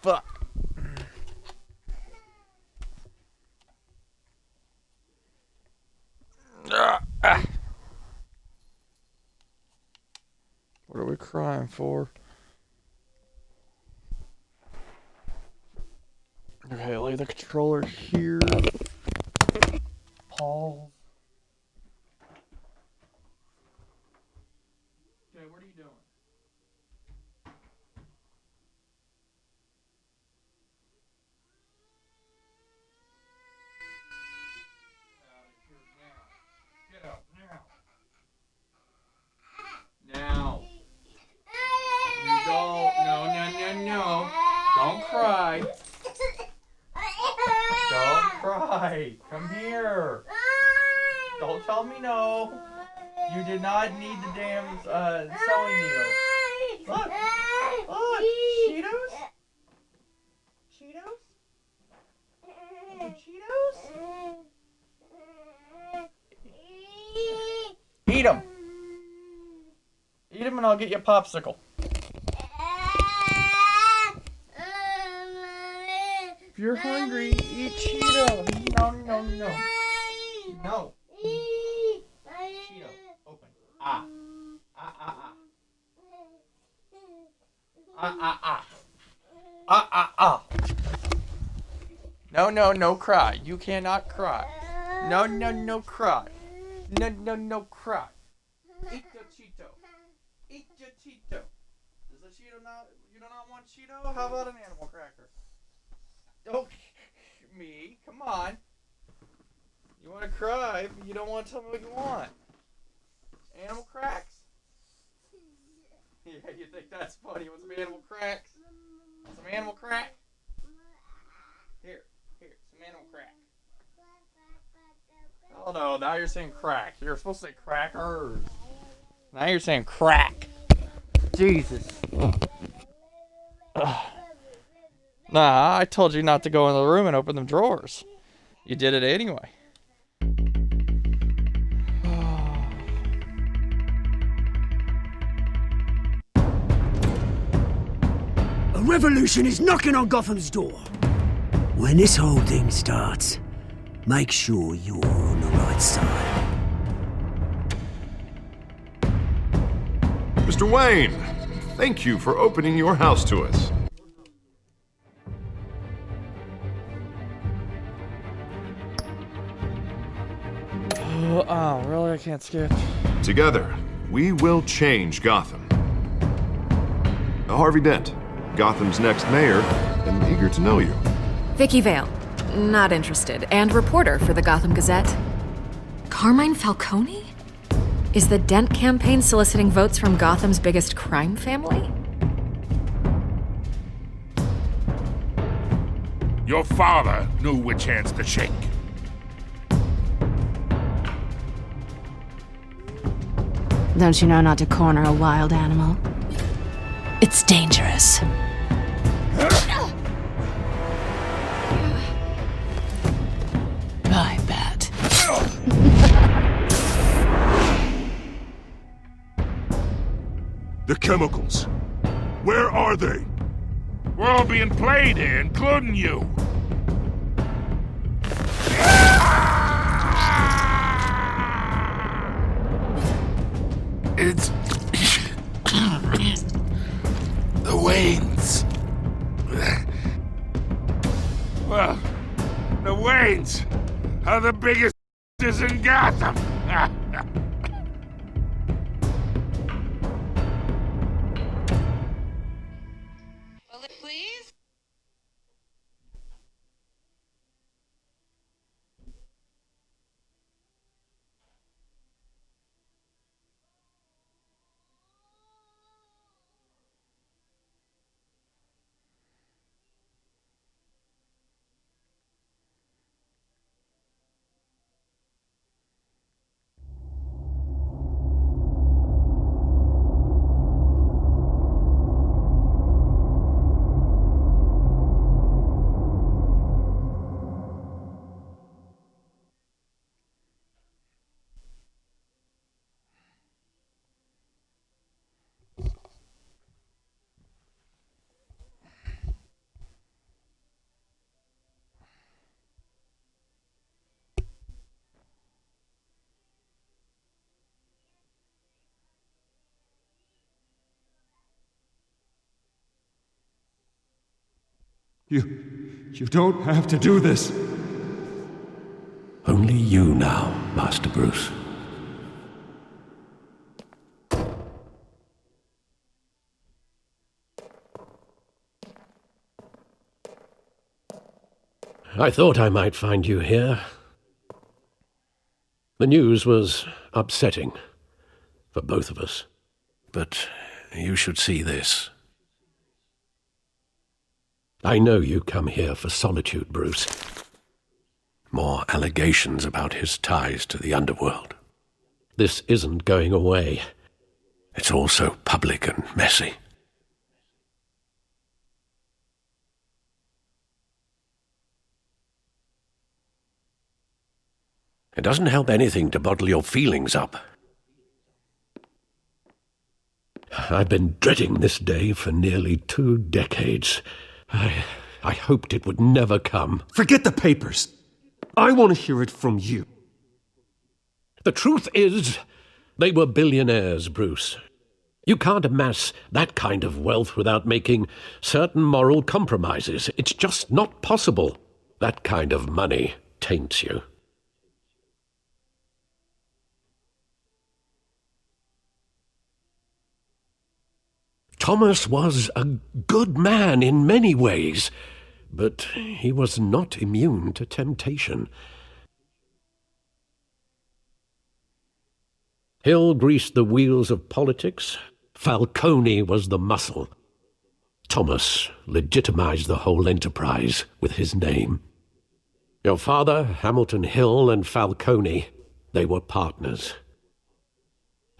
Fuck. What are we crying for? Okay, lay the controller here. Pause. Okay, what are you doing? Get out now. Now. You don't. No. Don't cry. Don't cry. Come here. Don't tell me no. You did not need the damn sewing needle. Look. Look. Cheetos? Cheetos? Cheetos? Eat them. Eat them and I'll get you a popsicle. If you're hungry, eat Cheetos. No. No. Cheeto. Open. Ah. No, cry. You cannot cry. No, cry. No, cry. Eat your Cheeto. Eat your Cheeto. Is the Cheeto not, you do not want Cheeto? How about an animal cracker? Oh, me, come on. You want to cry, but you don't want to tell me what you want. Animal cracks? Yeah, you think that's funny? You want some animal cracks? Some animal crack? Here, some animal crack. Oh no, now you're saying crack. You're supposed to say crackers. Now you're saying crack. Jesus. Ugh. Nah, I told you not to go in the room and open them drawers. You did it anyway. A revolution is knocking on Gotham's door. When this whole thing starts, make sure you're on the right side. Mr. Wayne, thank you for opening your house to us. Oh, really? I can't skip. Together, we will change Gotham. Harvey Dent, Gotham's next mayor, and eager to know you. Vicky Vale, not interested, and reporter for the Gotham Gazette. Carmine Falcone? Is the Dent campaign soliciting votes from Gotham's biggest crime family? Your father knew which hands to shake. Don't you know not to corner a wild animal? It's dangerous. I bet. The chemicals. Where are they? We're all being played here, including you. It's... the Waynes. Well, the Waynes are the biggest in Gotham. Please? You don't have to do this. Only you now, Master Bruce. I thought I might find you here. The news was upsetting for both of us. But you should see this. I know you come here for solitude, Bruce. More allegations about his ties to the underworld. This isn't going away. It's all so public and messy. It doesn't help anything to bottle your feelings up. I've been dreading this day for nearly 2 decades. I hoped it would never come. Forget the papers. I want to hear it from you. The truth is, they were billionaires, Bruce. You can't amass that kind of wealth without making certain moral compromises. It's just not possible. That kind of money taints you. Thomas was a good man in many ways, but he was not immune to temptation. Hill greased the wheels of politics. Falcone was the muscle. Thomas legitimized the whole enterprise with his name. Your father, Hamilton Hill, and Falcone, they were partners.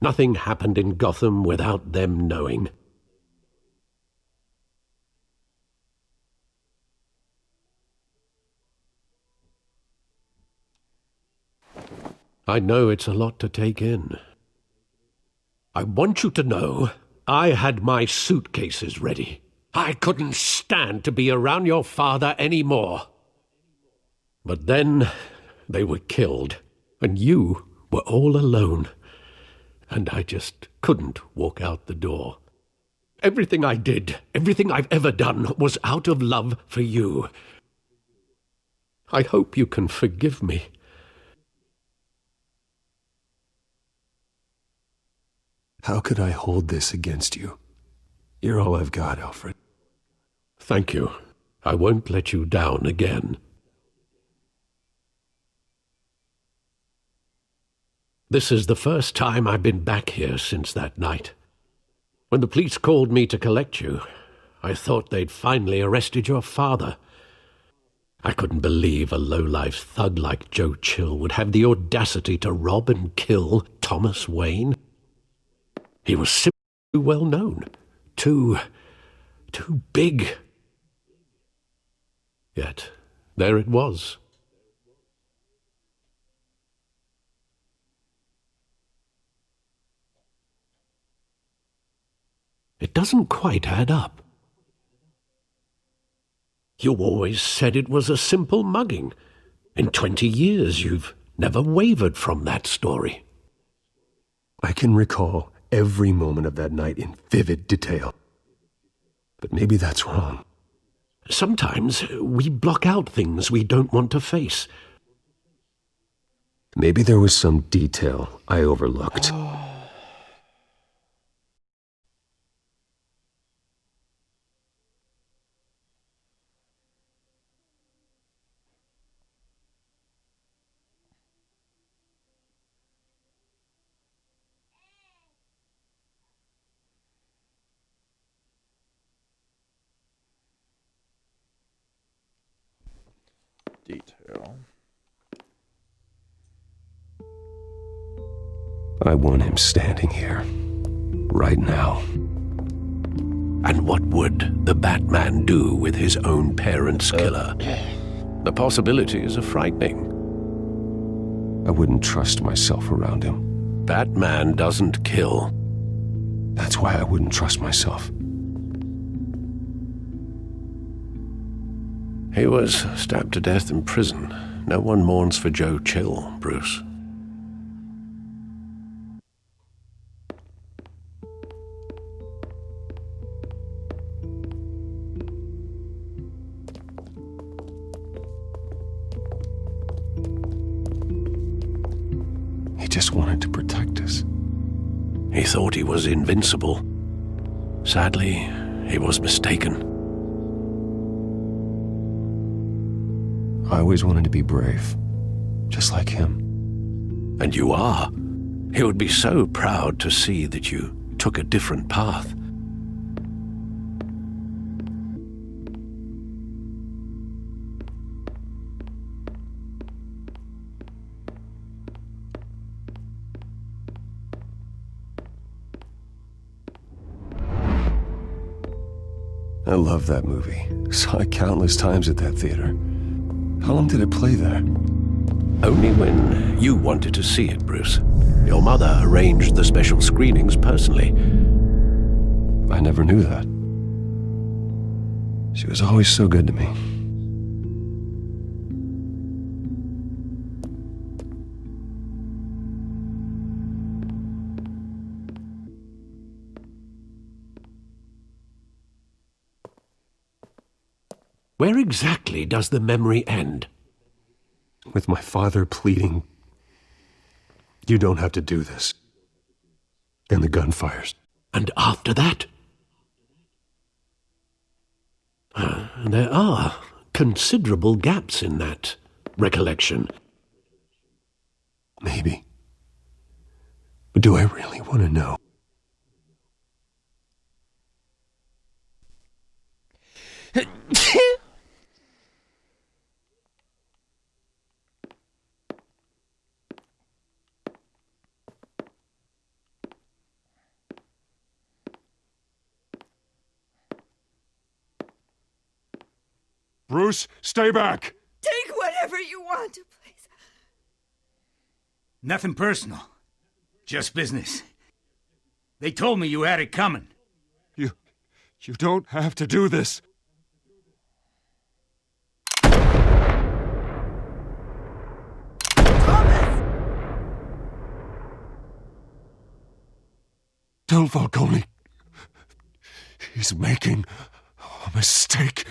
Nothing happened in Gotham without them knowing. I know it's a lot to take in. I want you to know I had my suitcases ready. I couldn't stand to be around your father anymore. But then they were killed, and you were all alone, and I just couldn't walk out the door. Everything I did, everything I've ever done, was out of love for you. I hope you can forgive me. How could I hold this against you? You're all I've got, Alfred. Thank you. I won't let you down again. This is the first time I've been back here since that night. When the police called me to collect you, I thought they'd finally arrested your father. I couldn't believe a low-life thug like Joe Chill would have the audacity to rob and kill Thomas Wayne. He was simply too well known, too big. Yet, there it was. It doesn't quite add up. You always said it was a simple mugging. In 20 years, you've never wavered from that story. I can recall every moment of that night in vivid detail. But maybe that's wrong. Sometimes we block out things we don't want to face. Maybe there was some detail I overlooked. Detail. I want him standing here, right now. And what would the Batman do with his own parents' killer? The possibilities are frightening. I wouldn't trust myself around him. Batman doesn't kill. That's why I wouldn't trust myself. He was stabbed to death in prison. No one mourns for Joe Chill, Bruce. He thought he was invincible. Sadly, he was mistaken. I always wanted to be brave, just like him. And you are. He would be so proud to see that you took a different path. I love that movie. Saw it countless times at that theater. How long did it play there? Only when you wanted to see it, Bruce. Your mother arranged the special screenings personally. I never knew that. She was always so good to me. Where exactly does the memory end? With my father pleading, "You don't have to do this." And the gunfires. And after that? There are considerable gaps in that recollection. Maybe. But do I really want to know? Bruce, stay back! Take whatever you want, please. Nothing personal. Just business. They told me you had it coming. You don't have to do this. Thomas! Tell Falcone. He's making a mistake.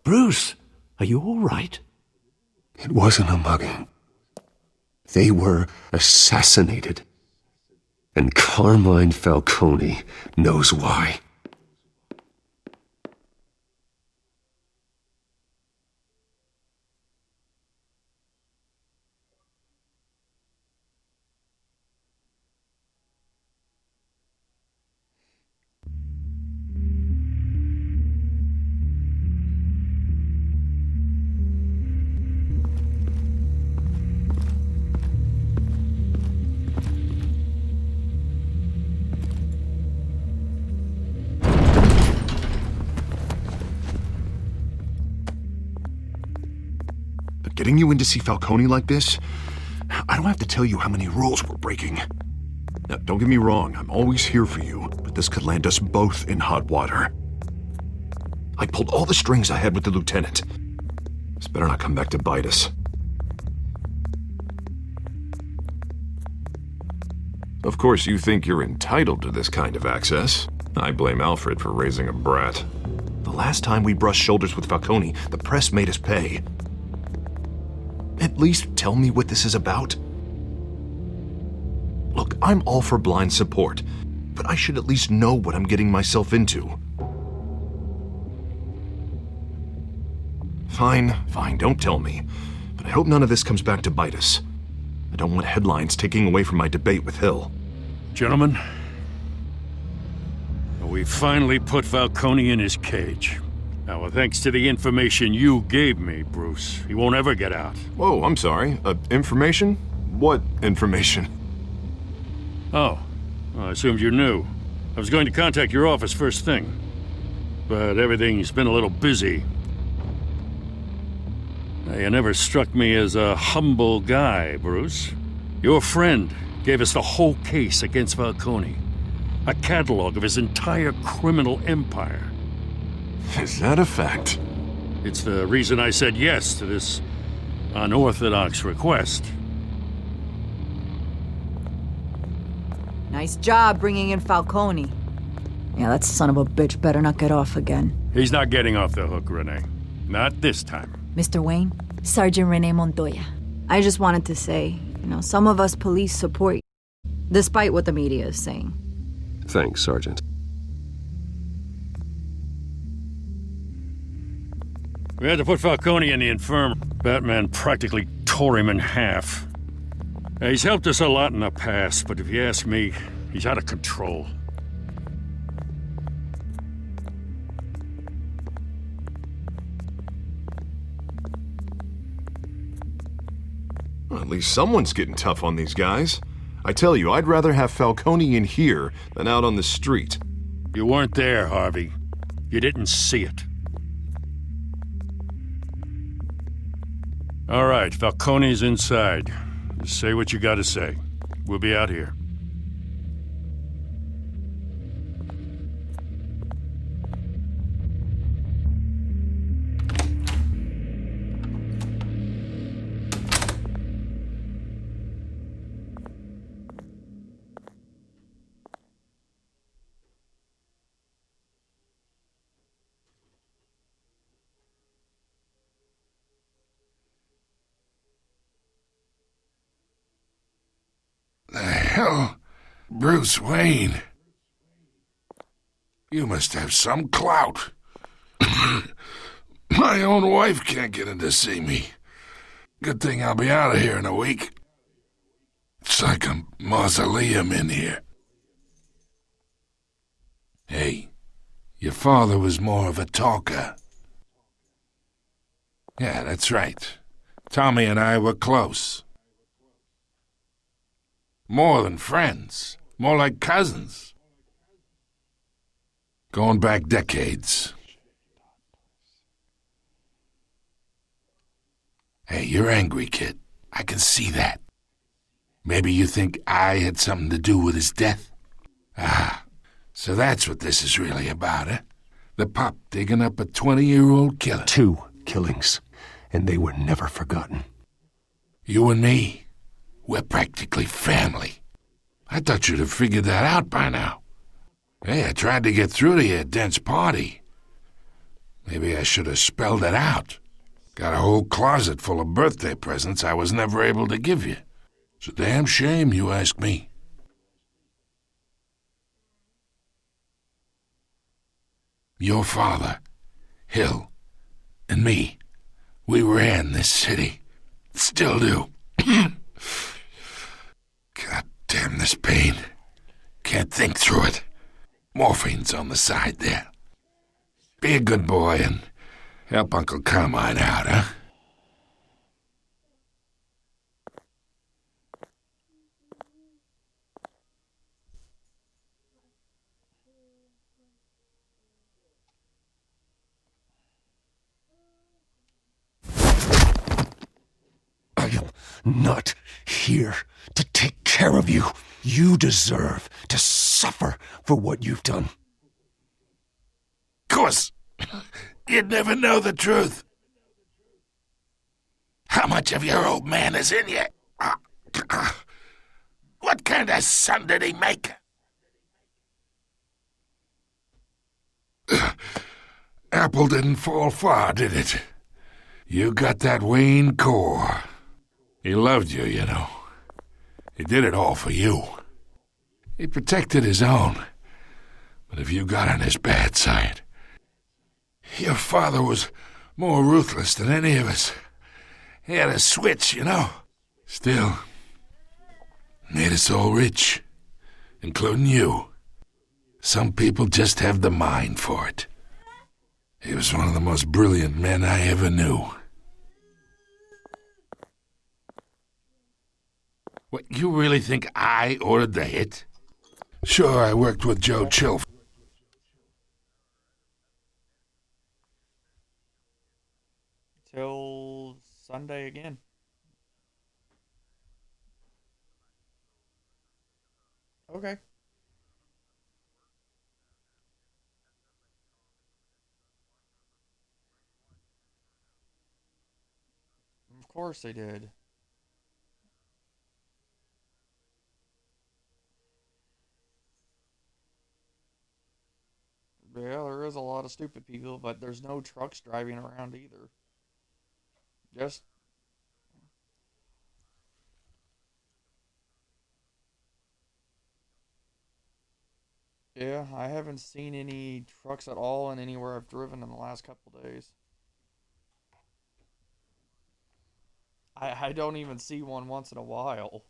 Bruce, are you all right? It wasn't a mugging. They were assassinated. And Carmine Falcone knows why. Getting you in to see Falcone like this? I don't have to tell you how many rules we're breaking. Now, don't get me wrong, I'm always here for you, but this could land us both in hot water. I pulled all the strings I had with the lieutenant. This better not come back to bite us. Of course, you think you're entitled to this kind of access. I blame Alfred for raising a brat. The last time we brushed shoulders with Falcone, the press made us pay. At least tell me what this is about. Look, I'm all for blind support, but I should at least know what I'm getting myself into. Fine, don't tell me. But I hope none of this comes back to bite us. I don't want headlines taking away from my debate with Hill. Gentlemen, we finally put Falcone in his cage. Now, thanks to the information you gave me, Bruce, he won't ever get out. Whoa, I'm sorry. Information? What information? Oh, well, I assumed you knew. I was going to contact your office first thing, but everything's been a little busy. You never struck me as a humble guy, Bruce. Your friend gave us the whole case against Falcone. A catalog of his entire criminal empire. Is that a fact? It's the reason I said yes to this unorthodox request. Nice job bringing in Falcone. Yeah, that son of a bitch better not get off again. He's not getting off the hook, Renee. Not this time. Mr. Wayne, Sergeant Renee Montoya. I just wanted to say, some of us police support you, despite what the media is saying. Thanks, Sergeant. We had to put Falcone in the infirmary. Batman practically tore him in half. He's helped us a lot in the past, but if you ask me, he's out of control. Well, at least someone's getting tough on these guys. I tell you, I'd rather have Falcone in here than out on the street. You weren't there, Harvey. You didn't see it. All right, Falcone's inside. Just say what you gotta say. We'll be out here. The hell? Bruce Wayne? You must have some clout. My own wife can't get in to see me. Good thing I'll be out of here in a week. It's like a mausoleum in here. Hey, your father was more of a talker. Yeah, that's right. Tommy and I were close. More than friends. More like cousins. Going back decades. Hey, you're angry, kid. I can see that. Maybe you think I had something to do with his death? Ah, so that's what this is really about, eh? The pup digging up a 20-year-old killer. 2 killings, and they were never forgotten. You and me, we're practically family. I thought you'd have figured that out by now. Hey, I tried to get through to your dense party. Maybe I should have spelled it out. Got a whole closet full of birthday presents I was never able to give you. It's a damn shame, you ask me. Your father, Hill, and me, we ran this city. Still do. God damn this pain. Can't think through it. Morphine's on the side there. Be a good boy and help Uncle Carmine out, huh? I am not here to take care of you. You deserve to suffer for what you've done. Of course. You'd never know the truth. How much of your old man is in you? What kind of son did he make? Apple didn't fall far, did it? You got that Wayne core. He loved you, you know. He did it all for you. He protected his own. But if you got on his bad side, your father was more ruthless than any of us. He had a switch, you know. Still, made us all rich, including you. Some people just have the mind for it. He was one of the most brilliant men I ever knew. What, you really think I ordered the hit? Sure, I worked with Joe Chill. Till fun day again. Okay. Of course they did. Yeah, there is a lot of stupid people, but there's no trucks driving around either. Just yeah, I haven't seen any trucks at all in anywhere I've driven in the last couple days. I don't even see one once in a while.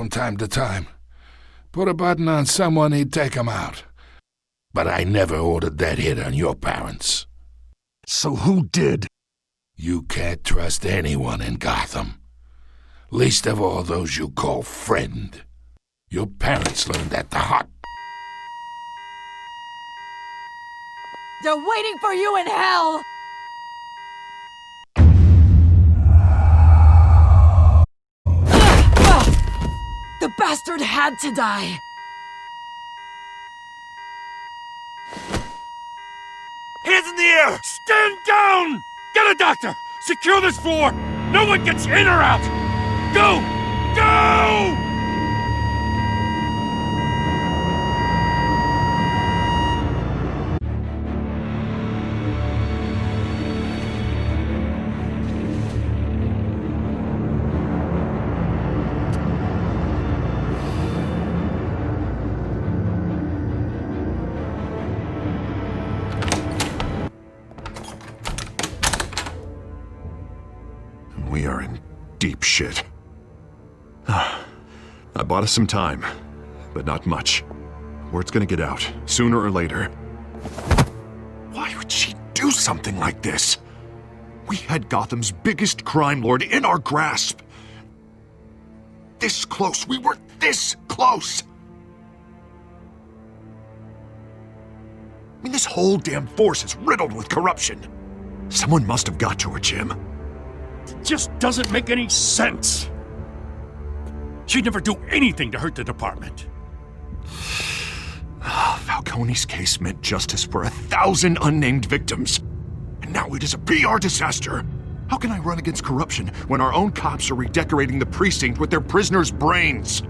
from time to time. Put a button on someone, he'd take 'em out. But I never ordered that hit on your parents. So who did? You can't trust anyone in Gotham. Least of all those you call friend. Your parents learned that the hot... They're waiting for you in hell! The bastard had to die! Hands in the air! Stand down! Get a doctor! Secure this floor! No one gets in or out! Go! Go! We are in deep shit. I bought us some time, but not much. Word's gonna get out, sooner or later. Why would she do something like this? We had Gotham's biggest crime lord in our grasp. This close, we were this close! I mean, this whole damn force is riddled with corruption. Someone must have got to her, Jim. It just doesn't make any sense. She'd never do anything to hurt the department. Falcone's case meant justice for 1,000 unnamed victims. And now it is a PR disaster. How can I run against corruption when our own cops are redecorating the precinct with their prisoners' brains?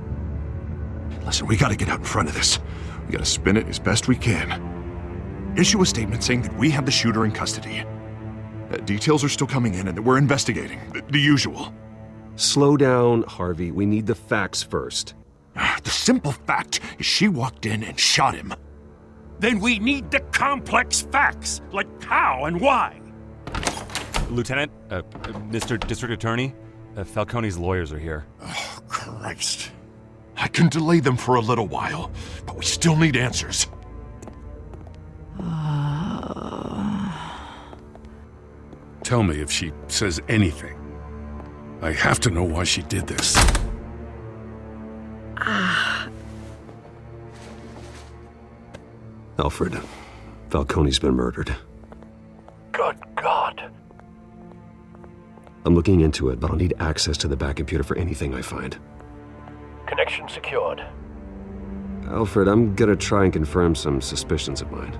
Listen, we gotta get out in front of this. We gotta spin it as best we can. Issue a statement saying that we have the shooter in custody. Details are still coming in and that we're investigating. The usual. Slow down, Harvey. We need the facts first. The simple fact is she walked in and shot him. Then we need the complex facts, like how and why. Lieutenant, Mr. District Attorney, Falcone's lawyers are here. Oh, Christ. I can delay them for a little while, but we still need answers. Tell me if she says anything. I have to know why she did this. Alfred, Falcone's been murdered. Good God. I'm looking into it, but I'll need access to the back computer for anything I find. Connection secured. Alfred, I'm gonna try and confirm some suspicions of mine.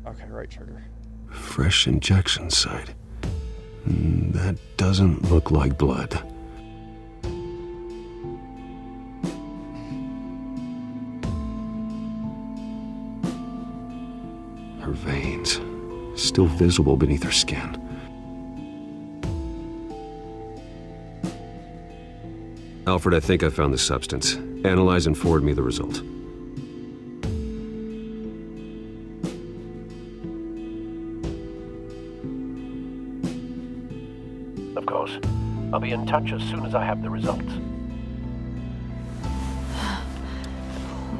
Okay, right trigger. Fresh injection site. That doesn't look like blood. Her veins, still visible beneath her skin. Alfred, I think I found the substance. Analyze and forward me the result. Of course. I'll be in touch as soon as I have the results.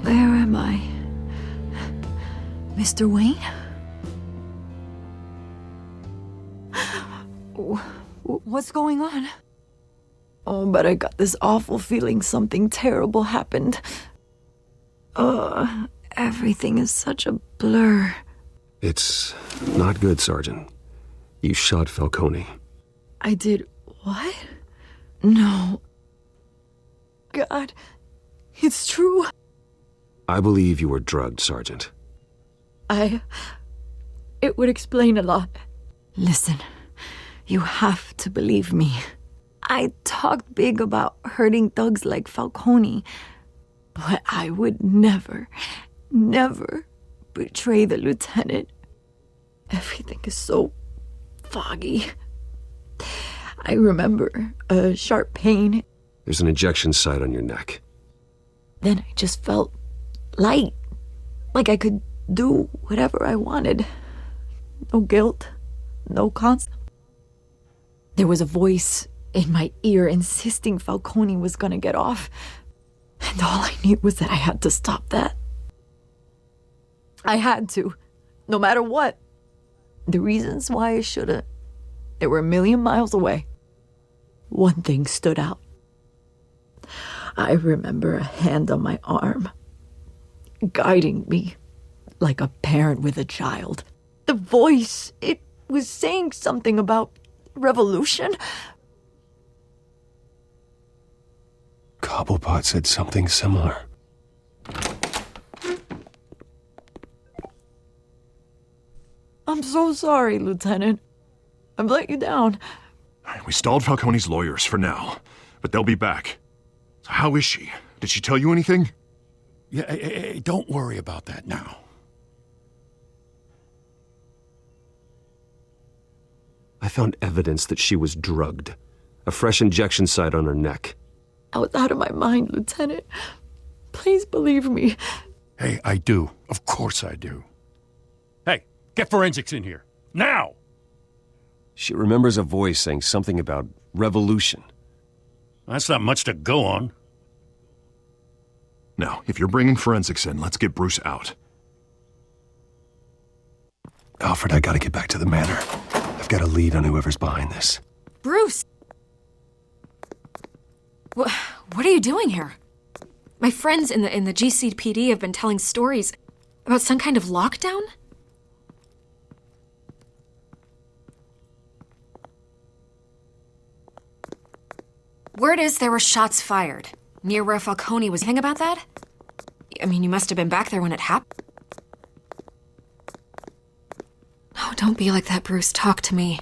Where am I? Mr. Wayne? What's going on? Oh, but I got this awful feeling something terrible happened. Everything is such a blur. It's not good, Sergeant. You shot Falcone. I did what? No. God, it's true. I believe you were drugged, Sergeant. It would explain a lot. Listen, you have to believe me. I talked big about hurting thugs like Falcone, but I would never betray the lieutenant. Everything is so foggy. I remember a sharp pain. There's an injection site on your neck. Then I just felt light, like I could do whatever I wanted. No guilt, no consequence. There was a voice in my ear insisting Falcone was gonna get off, and all I knew was that I had to stop that. I had to, no matter what. The reasons why I shouldn't, they were a million miles away. One thing stood out. I remember a hand on my arm, guiding me like a parent with a child. The voice, it was saying something about revolution. Cobblepot said something similar. I'm so sorry, Lieutenant. I've let you down. We stalled Falcone's lawyers for now, but they'll be back. So how is she? Did she tell you anything? Yeah, hey, don't worry about that now. I found evidence that she was drugged. A fresh injection site on her neck. I was out of my mind, Lieutenant. Please believe me. Hey, I do. Of course I do. Hey, get forensics in here. Now! She remembers a voice saying something about revolution. That's not much to go on. Now, if you're bringing forensics in, let's get Bruce out. Alfred, I gotta get back to the manor. I've got a lead on whoever's behind this. Bruce! What are you doing here? My friends in the GCPD have been telling stories about some kind of lockdown? Word is there were shots fired near where Falcone was. Anything about that? I mean, you must have been back there when it happened. Oh, don't be like that, Bruce. Talk to me.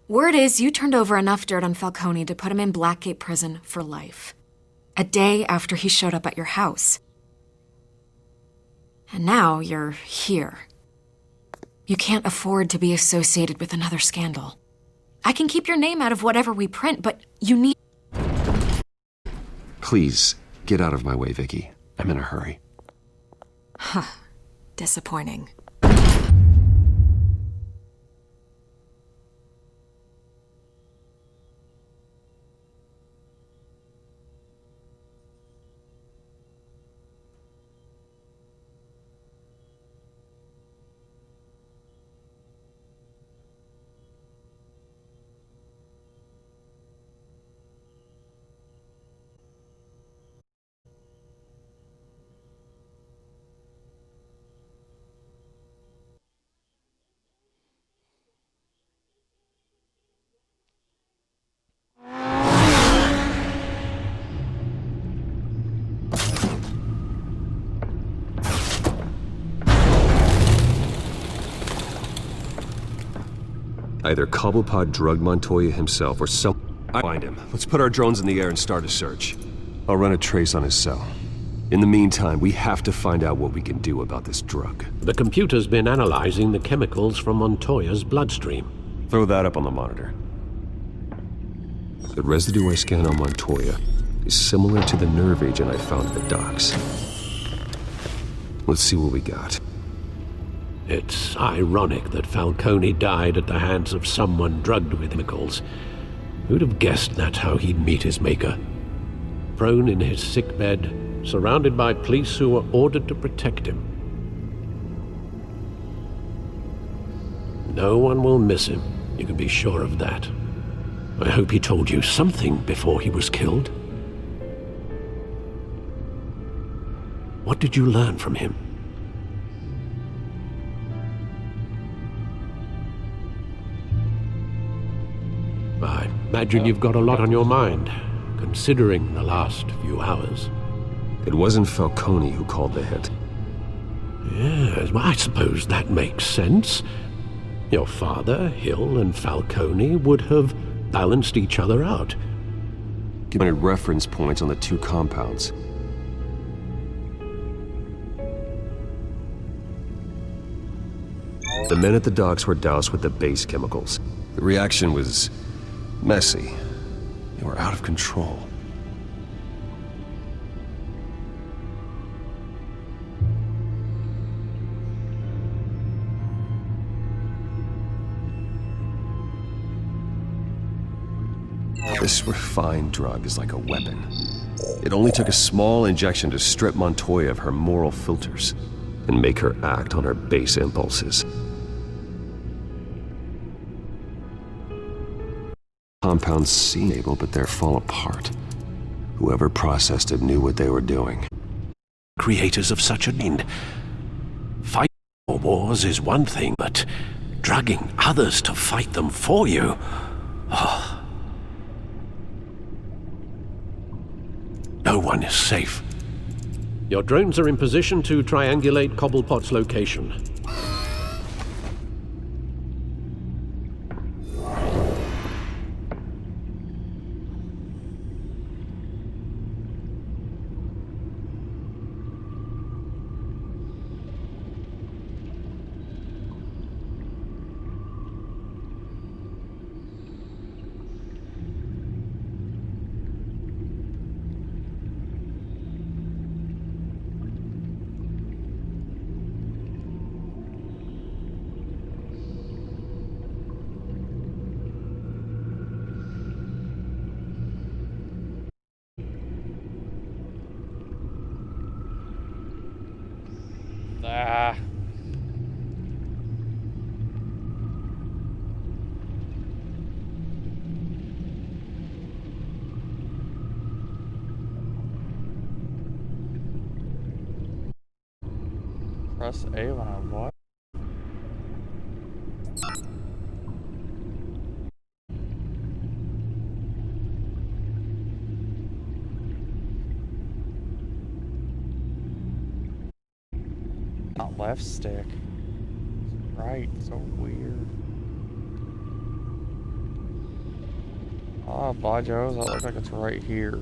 Word is you turned over enough dirt on Falcone to put him in Blackgate Prison for life. A day after he showed up at your house. And now you're here. You can't afford to be associated with another scandal. I can keep your name out of whatever we print, but you need... Please, get out of my way, Vicky. I'm in a hurry. Huh. Disappointing. Either Cobblepot drugged Montoya himself or some... I find him. Let's put our drones in the air and start a search. I'll run a trace on his cell. In the meantime, we have to find out what we can do about this drug. The computer's been analyzing the chemicals from Montoya's bloodstream. Throw that up on the monitor. The residue I scan on Montoya is similar to the nerve agent I found at the docks. Let's see what we got. It's ironic that Falcone died at the hands of someone drugged with chemicals. Who'd have guessed that's how he'd meet his maker? Prone in his sickbed, surrounded by police who were ordered to protect him. No one will miss him, you can be sure of that. I hope he told you something before he was killed. What did you learn from him? I imagine you've got a lot on your mind, considering the last few hours. It wasn't Falcone who called the hit. Yes, well, I suppose that makes sense. Your father, Hill, and Falcone would have balanced each other out. Given reference points on the two compounds. The men at the docks were doused with the base chemicals. The reaction was messy. They were out of control. This refined drug is like a weapon. It only took a small injection to strip Montoya of her moral filters and make her act on her base impulses. Compounds seem able, but they're fall apart. Whoever processed it knew what they were doing. Creators of such a need. Fighting for wars is one thing, but drugging others to fight them for you... Oh. No one is safe. Your drones are in position to triangulate Cobblepot's location. Press A when I what? Not left stick. Right, so weird. Oh, by Joe, that looks like it's right here.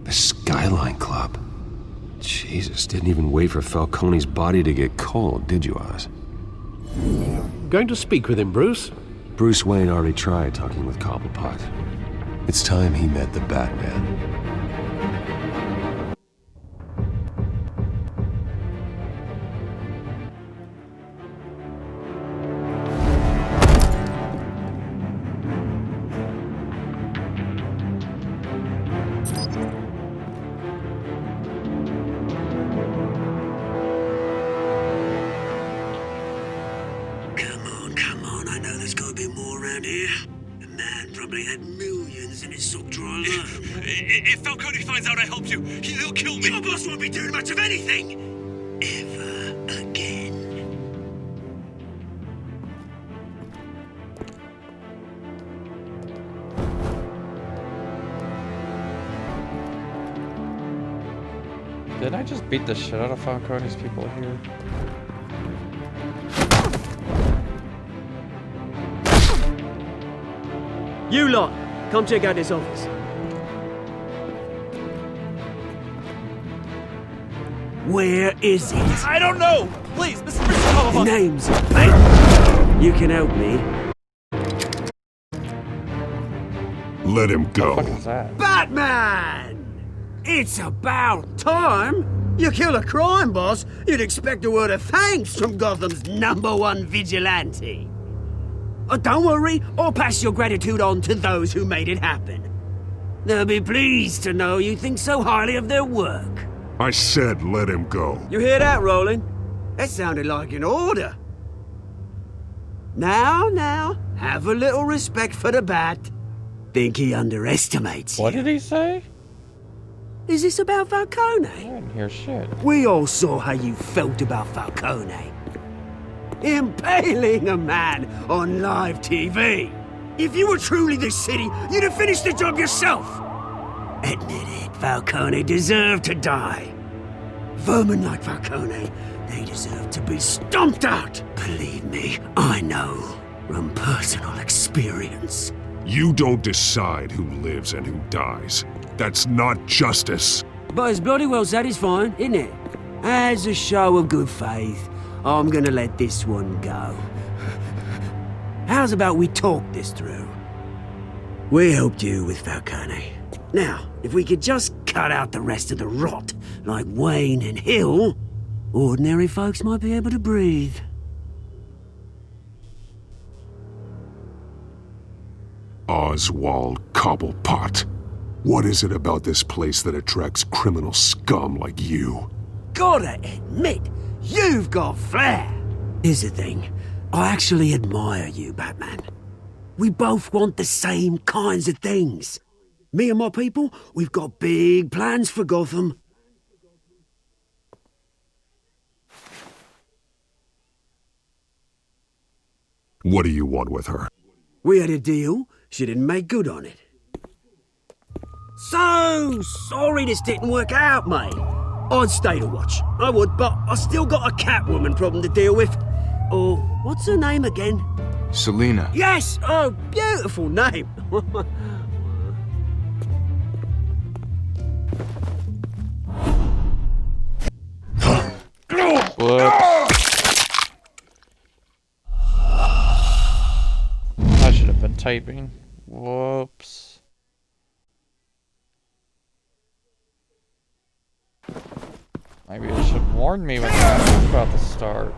The Skyline Club. Jesus, didn't even wait for Falcone's body to get cold, did you, Oz? Going to speak with him, Bruce? Bruce Wayne already tried talking with Cobblepot. It's time he met the Batman. Come on, I know there's gotta be more around here. The man probably had millions in his sock drawer alone. If Falcone finds out I helped you, he'll kill me. Your boss won't be doing much of anything! Ever again. I just beat the shit out of Falcone's people here? You lot, come check out this office. Where is it? I don't know! Please, Mr. Bishop! The name's Batman. You can help me. Let him go. What is that? Batman! It's about time! You kill a crime boss, you'd expect a word of thanks from Gotham's #1 vigilante. Oh, don't worry, I'll pass your gratitude on to those who made it happen. They'll be pleased to know you think so highly of their work. I said let him go. You hear that, Roland? That sounded like an order. Now, have a little respect for the Bat. Think he underestimates you. What did he say? Is this about Falcone? I didn't hear shit. We all saw how you felt about Falcone. Impaling a man on live TV. If you were truly this city, you'd have finished the job yourself. Admit it, Falcone deserved to die. Vermin like Falcone, they deserve to be stomped out. Believe me, I know from personal experience. You don't decide who lives and who dies. That's not justice. But it's bloody well satisfying, isn't it? As a show of good faith, I'm gonna let this one go. How's about we talk this through? We helped you with Falcone. Now, if we could just cut out the rest of the rot, like Wayne and Hill, ordinary folks might be able to breathe. Oswald Cobblepot. What is it about this place that attracts criminal scum like you? Gotta admit, you've got flair. Here's the thing. I actually admire you, Batman. We both want the same kinds of things. Me and my people, we've got big plans for Gotham. What do you want with her? We had a deal. She didn't make good on it. So sorry this didn't work out, mate. I'd stay to watch. I would, but I still got a Catwoman problem to deal with. Oh, what's her name again? Selina. Yes! Oh, beautiful name. Whoops. I should have been typing. Whoops. Maybe it should warn me when the was about to start.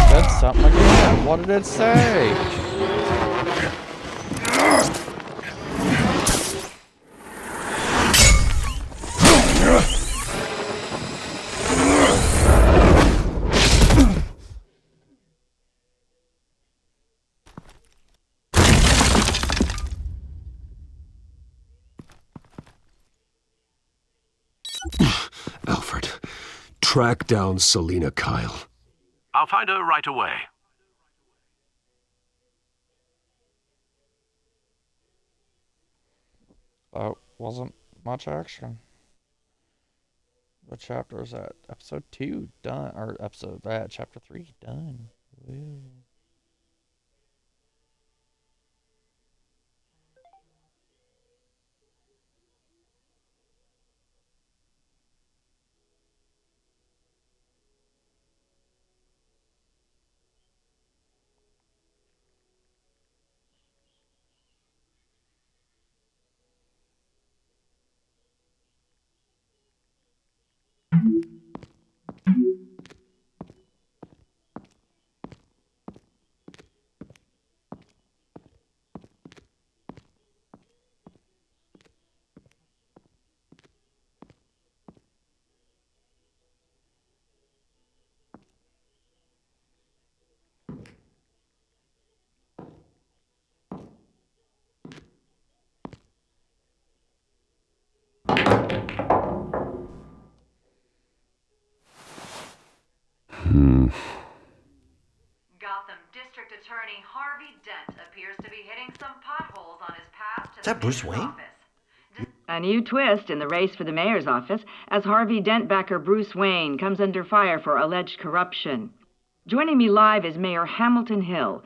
Said something again. What did it say? Alfred, track down Selina Kyle. I'll find her right away. Wasn't much action. What chapter is that? Episode 2 done, or chapter 3 done. Woo. Gotham District Attorney Harvey Dent appears to be hitting some potholes on his path to Is that Bruce Wayne? A new twist in the race for the mayor's office as Harvey Dent backer Bruce Wayne comes under fire for alleged corruption. Joining me live is Mayor Hamilton Hill.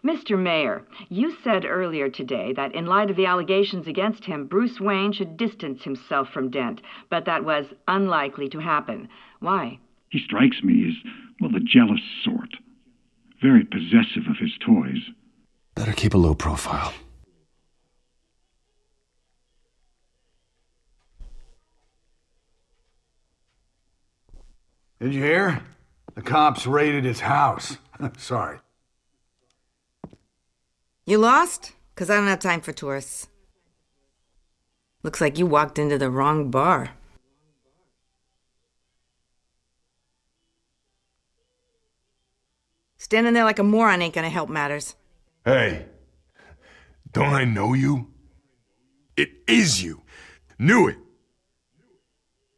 Mr. Mayor, you said earlier today that in light of the allegations against him, Bruce Wayne should distance himself from Dent, but that was unlikely to happen. Why? He strikes me as, well, the jealous sort. Very possessive of his toys. better keep a low profile. Did you hear? The cops raided his house. Sorry. You lost? 'Cause I don't have time for tourists. Looks like you walked into the wrong bar. Standing there like a moron ain't gonna help matters. Hey, don't I know you? It is you. Knew it.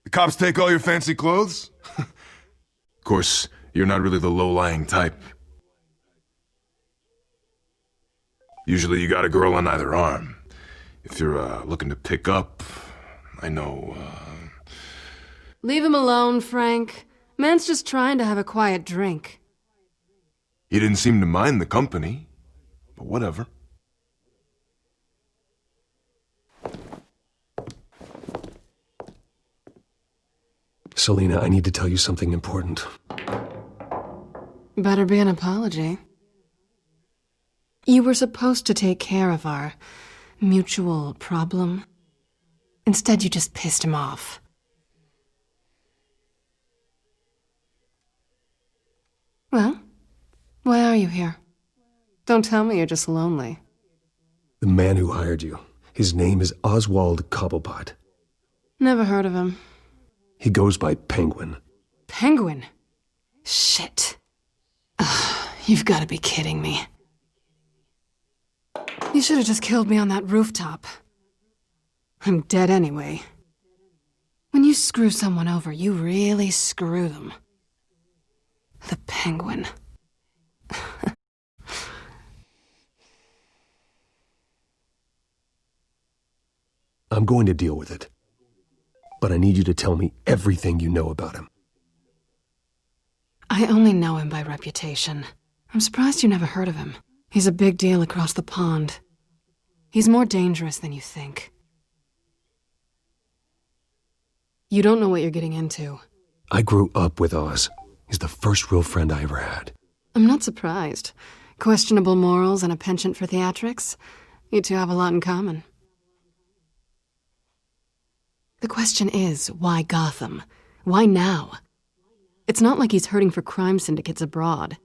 The cops take all your fancy clothes? Of course, you're not really the low-lying type. Usually you got a girl on either arm. If you're looking to pick up, I know, Leave him alone, Frank. Man's just trying to have a quiet drink. You didn't seem to mind the company, but whatever. Selina, I need to tell you something important. Better be an apology. You were supposed to take care of our mutual problem. Instead, you just pissed him off. Well, why are you here? Don't tell me you're just lonely. The man who hired you, his name is Oswald Cobblepot. Never heard of him. He goes by Penguin. Penguin? Shit. Ugh, you've got to be kidding me. You should have just killed me on that rooftop. I'm dead anyway. When you screw someone over, you really screw them. The Penguin. I'm going to deal with it. But I need you to tell me everything you know about him. I only know him by reputation. I'm surprised you never heard of him. He's a big deal across the pond. He's more dangerous than you think. You don't know what you're getting into. I grew up with Oz. He's the first real friend I ever had. I'm not surprised. Questionable morals and a penchant for theatrics. You two have a lot in common. The question is, why Gotham? Why now? It's not like he's hurting for crime syndicates abroad.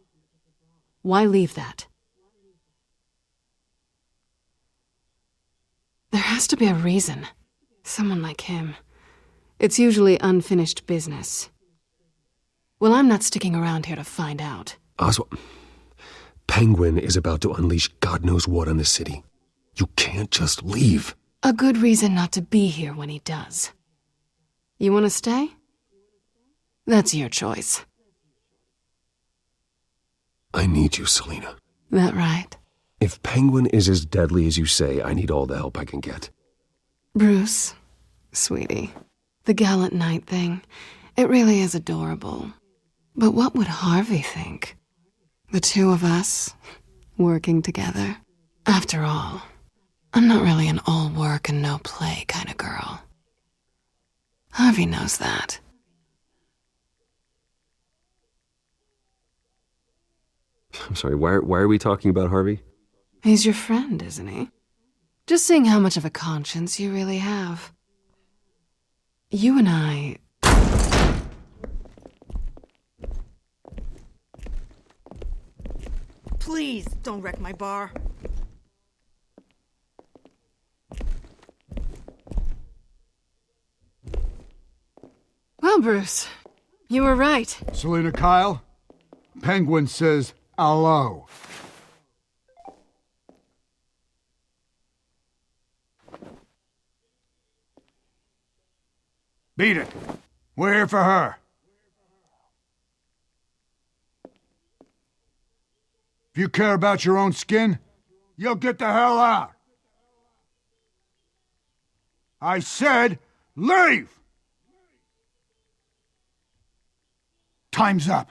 Why leave that? There has to be a reason. Someone like him. It's usually unfinished business. Well, I'm not sticking around here to find out. Oswald, Penguin is about to unleash God knows what on the city. You can't just leave. A good reason not to be here when he does. You want to stay? That's your choice. I need you, Selina. That right? If Penguin is as deadly as you say, I need all the help I can get. Bruce, sweetie, the gallant knight thing, it really is adorable. But what would Harvey think? The two of us, working together. After all, I'm not really an all work and no play kind of girl. Harvey knows that. I'm sorry, why are we talking about Harvey? He's your friend, isn't he? Just seeing how much of a conscience you really have. You and I... Please, don't wreck my bar. Well, Bruce, you were right. Selina Kyle, Penguin says hello. Beat it. We're here for her. If you care about your own skin, you'll get the hell out. I said, leave! Time's up.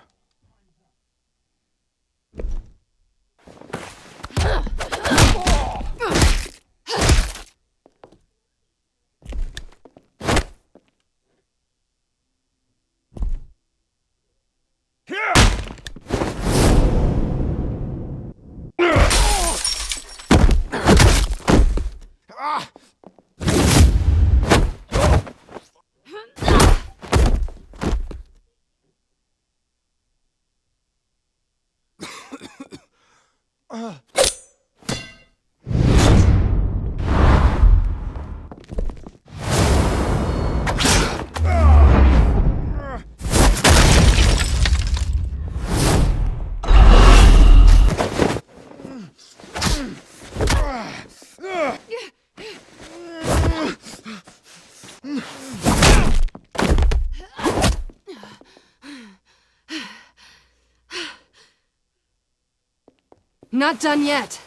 Not done yet.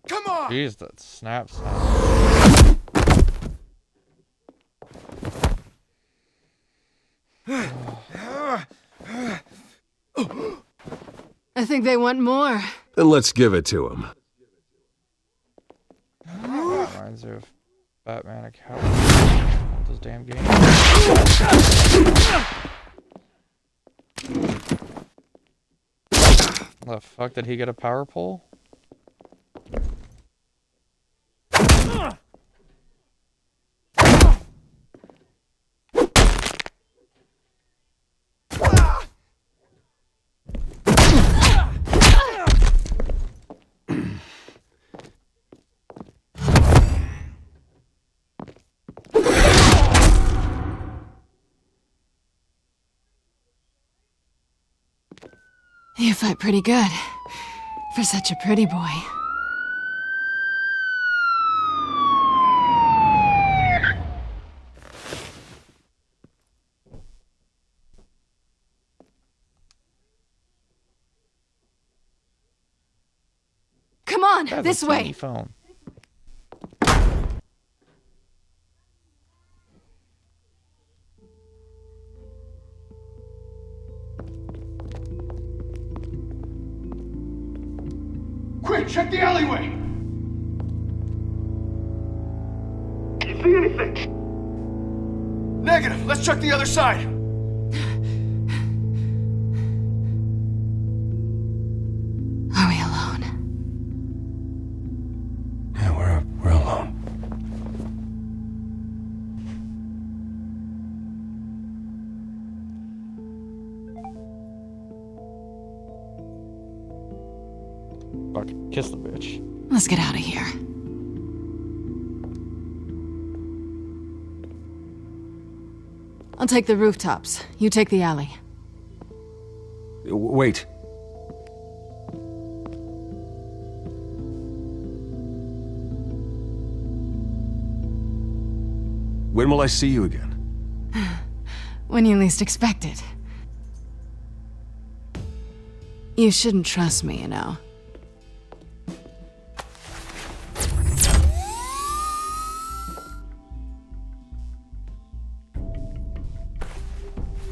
Come on! Jeez, that snaps. I think they want more. Then let's give it to him. Reminds me of Batman and Catwoman. This damn game. The fuck, did he get a power pole? You fight pretty good. For such a pretty boy. Come on, That's this a way. tiny phone. Quick, check the alleyway! You see anything? Negative. Let's check the other side. Are we alone? Yeah, we're alone. Fuck, kiss the bitch. Let's get out of here. I'll take the rooftops. You take the alley. Wait. When will I see you again? When you least expect it. You shouldn't trust me, you know.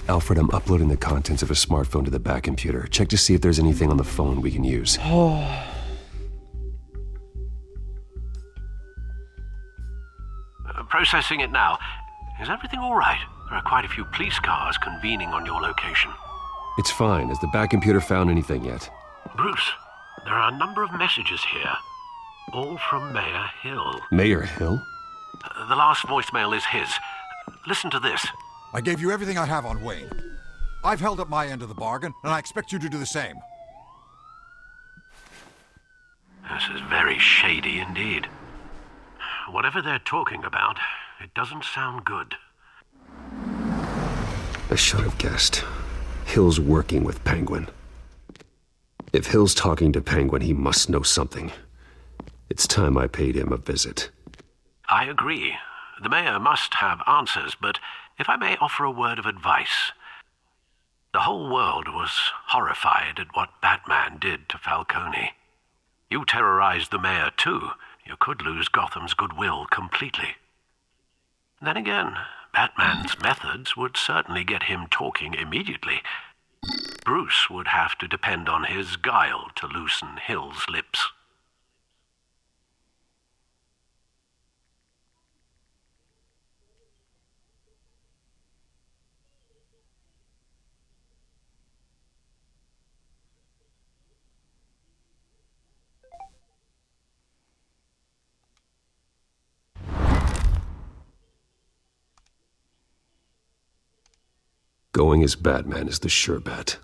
Alfred, I'm uploading the contents of a smartphone to the back computer. Check to see if there's anything on the phone we can use. Processing it now. Is everything all right? There are quite a few police cars convening on your location. It's fine. Has the back computer found anything yet? Bruce, there are a number of messages here. All from Mayor Hill. Mayor Hill? The last voicemail is his. Listen to this. I gave you everything I have on Wayne. I've held up my end of the bargain, and I expect you to do the same. This is very shady indeed. Whatever they're talking about, it doesn't sound good. I should have guessed. Hill's working with Penguin. If Hill's talking to Penguin, he must know something. It's time I paid him a visit. I agree. The mayor must have answers, but if I may offer a word of advice. The whole world was horrified at what Batman did to Falcone. You terrorized the mayor too. You could lose Gotham's goodwill completely. Then again, Batman's methods would certainly get him talking immediately. Bruce would have to depend on his guile to loosen Hill's lips. Going as Batman is the sure bet.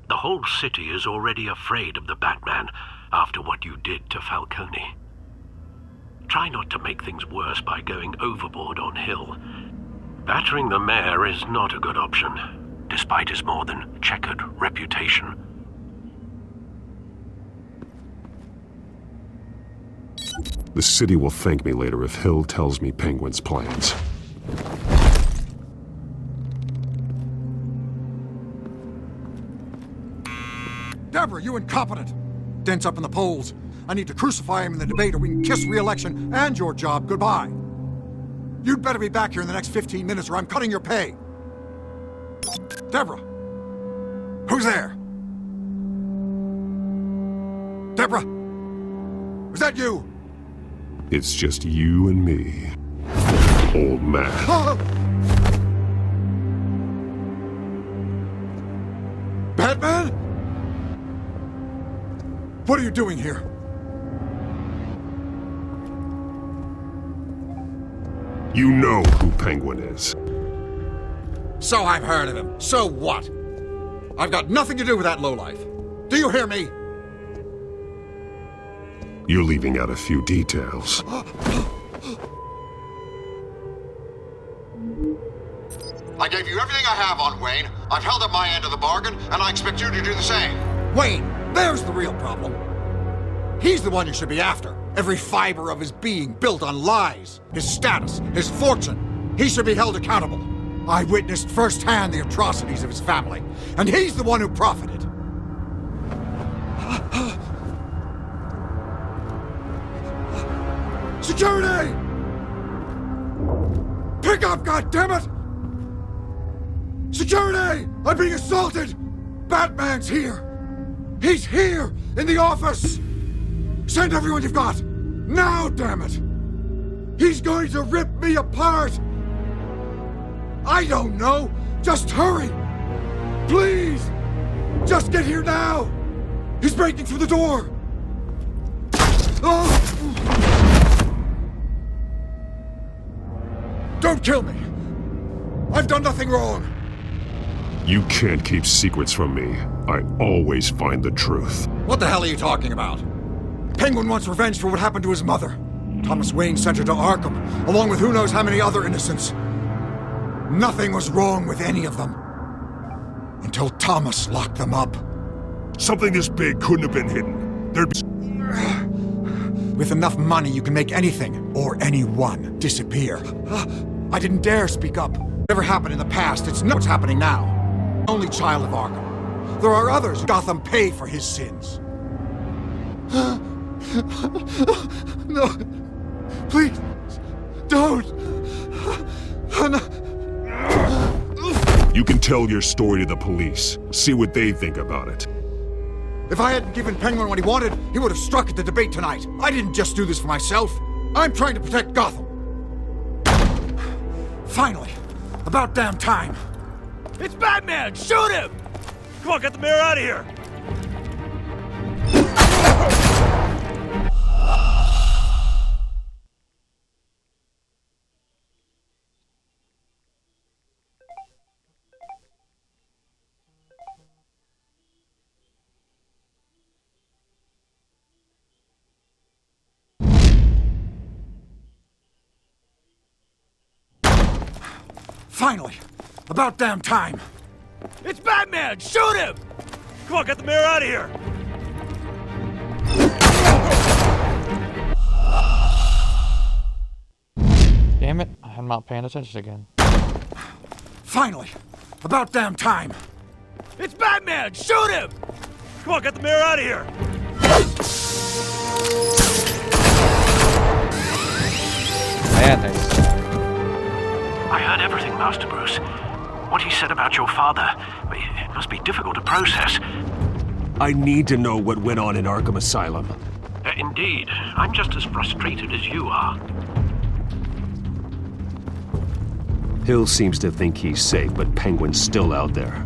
The whole city is already afraid of the Batman after what you did to Falcone. Try not to make things worse by going overboard on Hill. Battering the mayor is not a good option, despite his more than checkered reputation. The city will thank me later if Hill tells me Penguin's plans. Deborah, you incompetent! Dent's up in the polls. I need to crucify him in the debate or we can kiss re-election and your job goodbye. You'd better be back here in the next 15 minutes or I'm cutting your pay. Deborah! Who's there? Deborah! Was that you? It's just you and me, old man. Batman? What are you doing here? You know who Penguin is. So I've heard of him. So what? I've got nothing to do with that lowlife. Do you hear me? You're leaving out a few details. I gave you everything I have on Wayne. I've held up my end of the bargain, and I expect you to do the same. Wayne, there's the real problem. He's the one you should be after. Every fiber of his being built on lies. His status, his fortune. He should be held accountable. I witnessed firsthand the atrocities of his family, and he's the one who profited. Security! Pick up, goddammit! Security! I'm being assaulted! Batman's here! He's here! In the office! Send everyone you've got! Now, damn it! He's going to rip me apart! I don't know! Just hurry! Please! Just get here now! He's breaking through the door! Oh! Don't kill me! I've done nothing wrong! You can't keep secrets from me. I always find the truth. What the hell are you talking about? Penguin wants revenge for what happened to his mother. Thomas Wayne sent her to Arkham, along with who knows how many other innocents. Nothing was wrong with any of them. Until Thomas locked them up. Something this big couldn't have been hidden. There'd be... With enough money, you can make anything, or anyone, disappear. I didn't dare speak up. Whatever happened in the past, it's not what's happening now. Only child of Arkham. There are others. Gotham pay for his sins. No. Please, don't. You can tell your story to the police. See what they think about it. If I hadn't given Penguin what he wanted, he would have struck at the debate tonight. I didn't just do this for myself. I'm trying to protect Gotham. Finally. About damn time. It's Batman! Shoot him! Come on, get the mayor out of here! Finally. About damn time. It's Batman! Shoot him! Come on, get the mayor out of here! Damn it, I'm not paying attention again. Finally. About damn time. It's Batman! Shoot him! Come on, get the mayor out of here! I heard everything, Master Bruce. What he said about your father, it must be difficult to process. I need to know what went on in Arkham Asylum. Indeed. I'm just as frustrated as you are. Hill seems to think he's safe, but Penguin's still out there.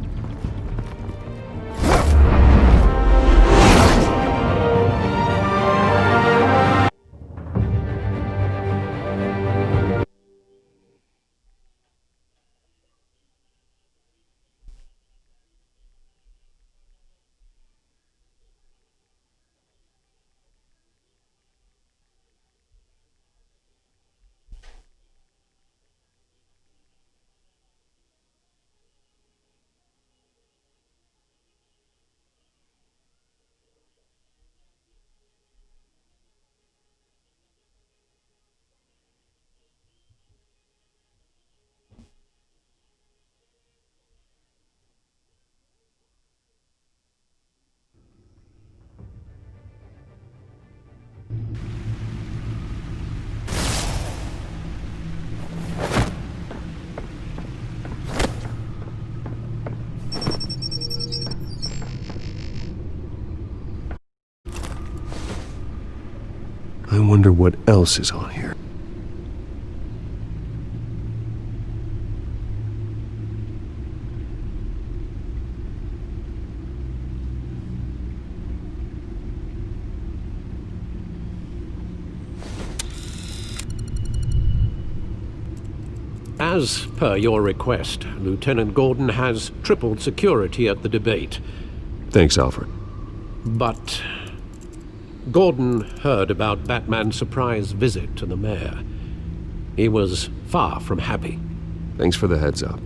I wonder what else is on here. As per your request, Lieutenant Gordon has tripled security at the debate. Thanks, Alfred. But Gordon heard about Batman's surprise visit to the mayor. He was far from happy. Thanks for the heads up.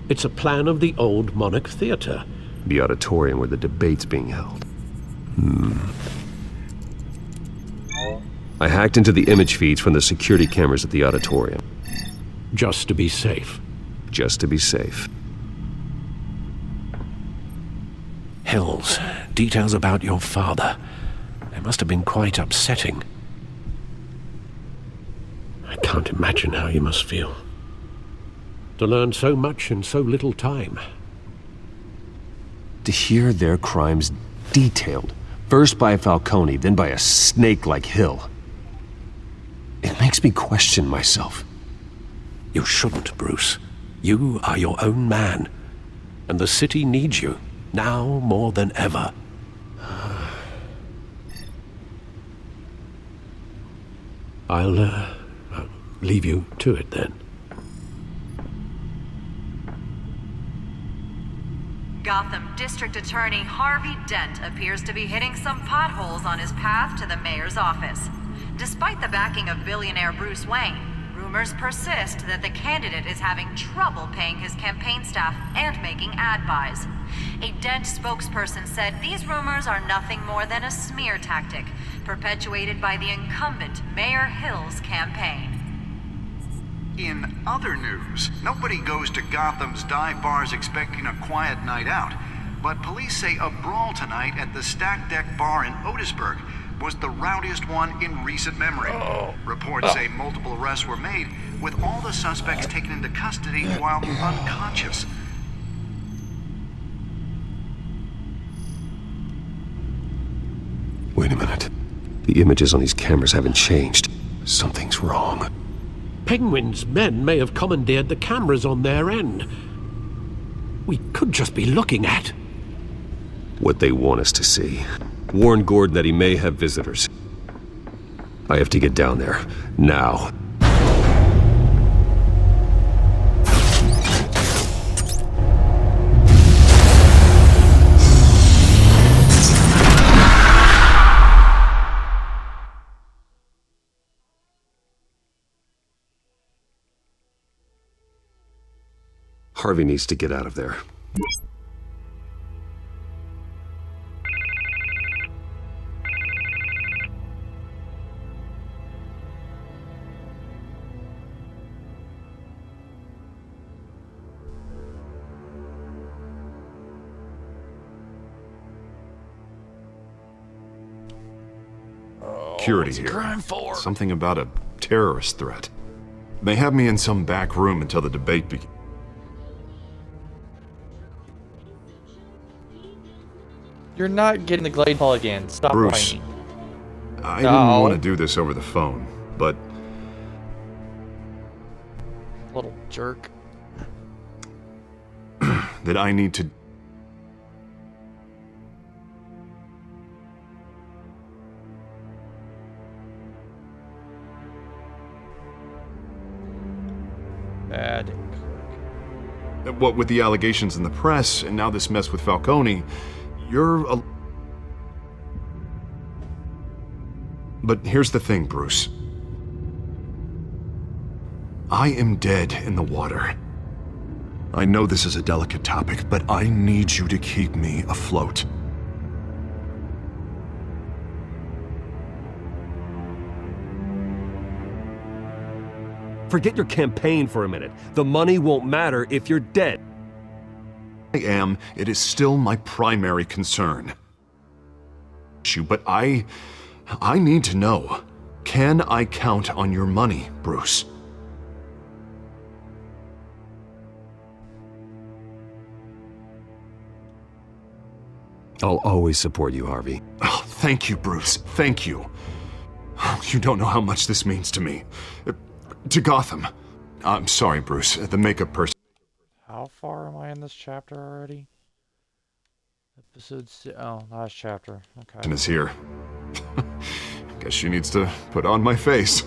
It's a plan of the old Monarch Theater. The auditorium where the debate's being held. I hacked into the image feeds from the security cameras at the auditorium. Just to be safe. Just to be safe. Hills, details about your father. They must have been quite upsetting. I can't imagine how you must feel. To learn so much in so little time. To hear their crimes detailed, first by Falcone, then by a snake like Hill. It makes me question myself. You shouldn't, Bruce. You are your own man. And the city needs you, now more than ever. I'll leave you to it then. Gotham District Attorney Harvey Dent appears to be hitting some potholes on his path to the mayor's office. Despite the backing of billionaire Bruce Wayne, rumors persist that the candidate is having trouble paying his campaign staff and making ad buys. A Dent spokesperson said these rumors are nothing more than a smear tactic, perpetuated by the incumbent Mayor Hill's campaign. In other news, nobody goes to Gotham's dive bars expecting a quiet night out. but police say a brawl tonight at the Stack Deck Bar in Otisburg was the rowdiest one in recent memory. Reports say multiple arrests were made, with all the suspects taken into custody while unconscious. Wait a minute. The images on these cameras haven't changed. Something's wrong. Penguin's men may have commandeered the cameras on their end. We could just be looking at what they want us to see. Warn Gordon that he may have visitors. I have to get down there. Now. Harvey needs to get out of there. Security here. Something about a terrorist threat. They have me in some back room until the debate begins. You're not getting the glade ball again. Stop Bruce, whining. I didn't want to do this over the phone, but... Little jerk. that I need to... Bad. What with the allegations in the press, and now this mess with Falcone, you're a... But here's the thing, Bruce. I am dead in the water. I know this is a delicate topic, but I need you to keep me afloat. Forget your campaign for a minute. The money won't matter if you're dead. I am. It is still my primary concern. But I need to know. Can I count on your money, Bruce? I'll always support you, Harvey. Oh, thank you, Bruce. Thank you. You don't know how much this means to me. To Gotham. I'm sorry, Bruce. The makeup person. How far am I in this chapter already? Episode 6. Oh, last chapter. Okay. Is here. Guess she needs to put on my face.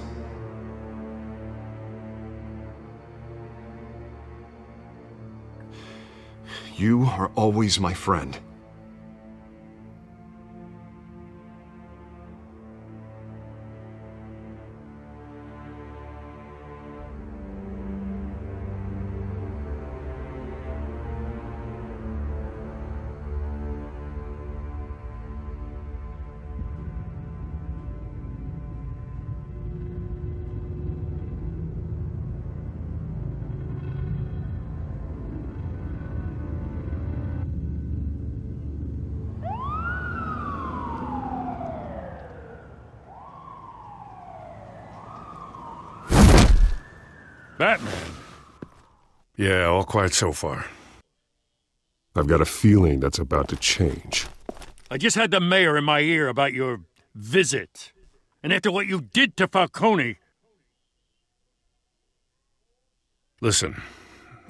You are always my friend. Batman. Yeah, all quiet so far. I've got a feeling that's about to change. I just had the mayor in my ear about your visit. And after what you did to Falcone... Listen,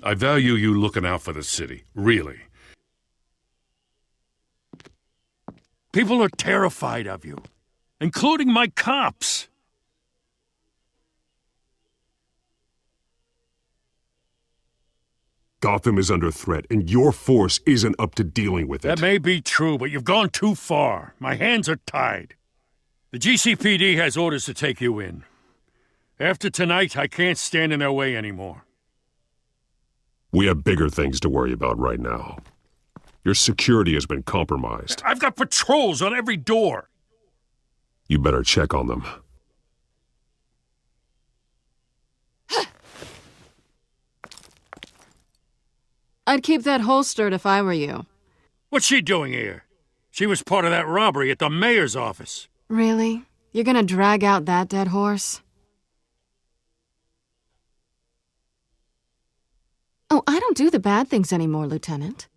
I value you looking out for the city. Really. People are terrified of you. Including my cops. Gotham is under threat, and your force isn't up to dealing with it. That may be true, but you've gone too far. My hands are tied. The GCPD has orders to take you in. After tonight, I can't stand in their way anymore. We have bigger things to worry about right now. Your security has been compromised. I've got patrols on every door. You better check on them. I'd keep that holstered if I were you. What's she doing here? She was part of that robbery at the mayor's office. Really? You're gonna drag out that dead horse? Oh, I don't do the bad things anymore, Lieutenant.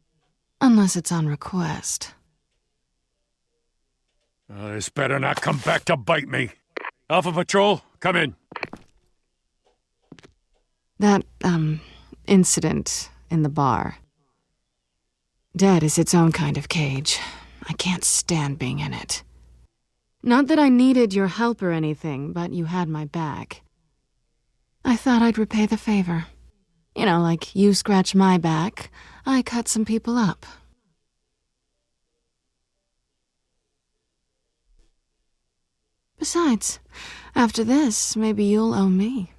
Unless it's on request. This better not come back to bite me. Alpha Patrol, come in. That, incident in the bar. Dead is its own kind of cage. I can't stand being in it. Not that I needed your help or anything, but you had my back. I thought I'd repay the favor. You know, like you scratch my back, I cut some people up. Besides, after this, maybe you'll owe me.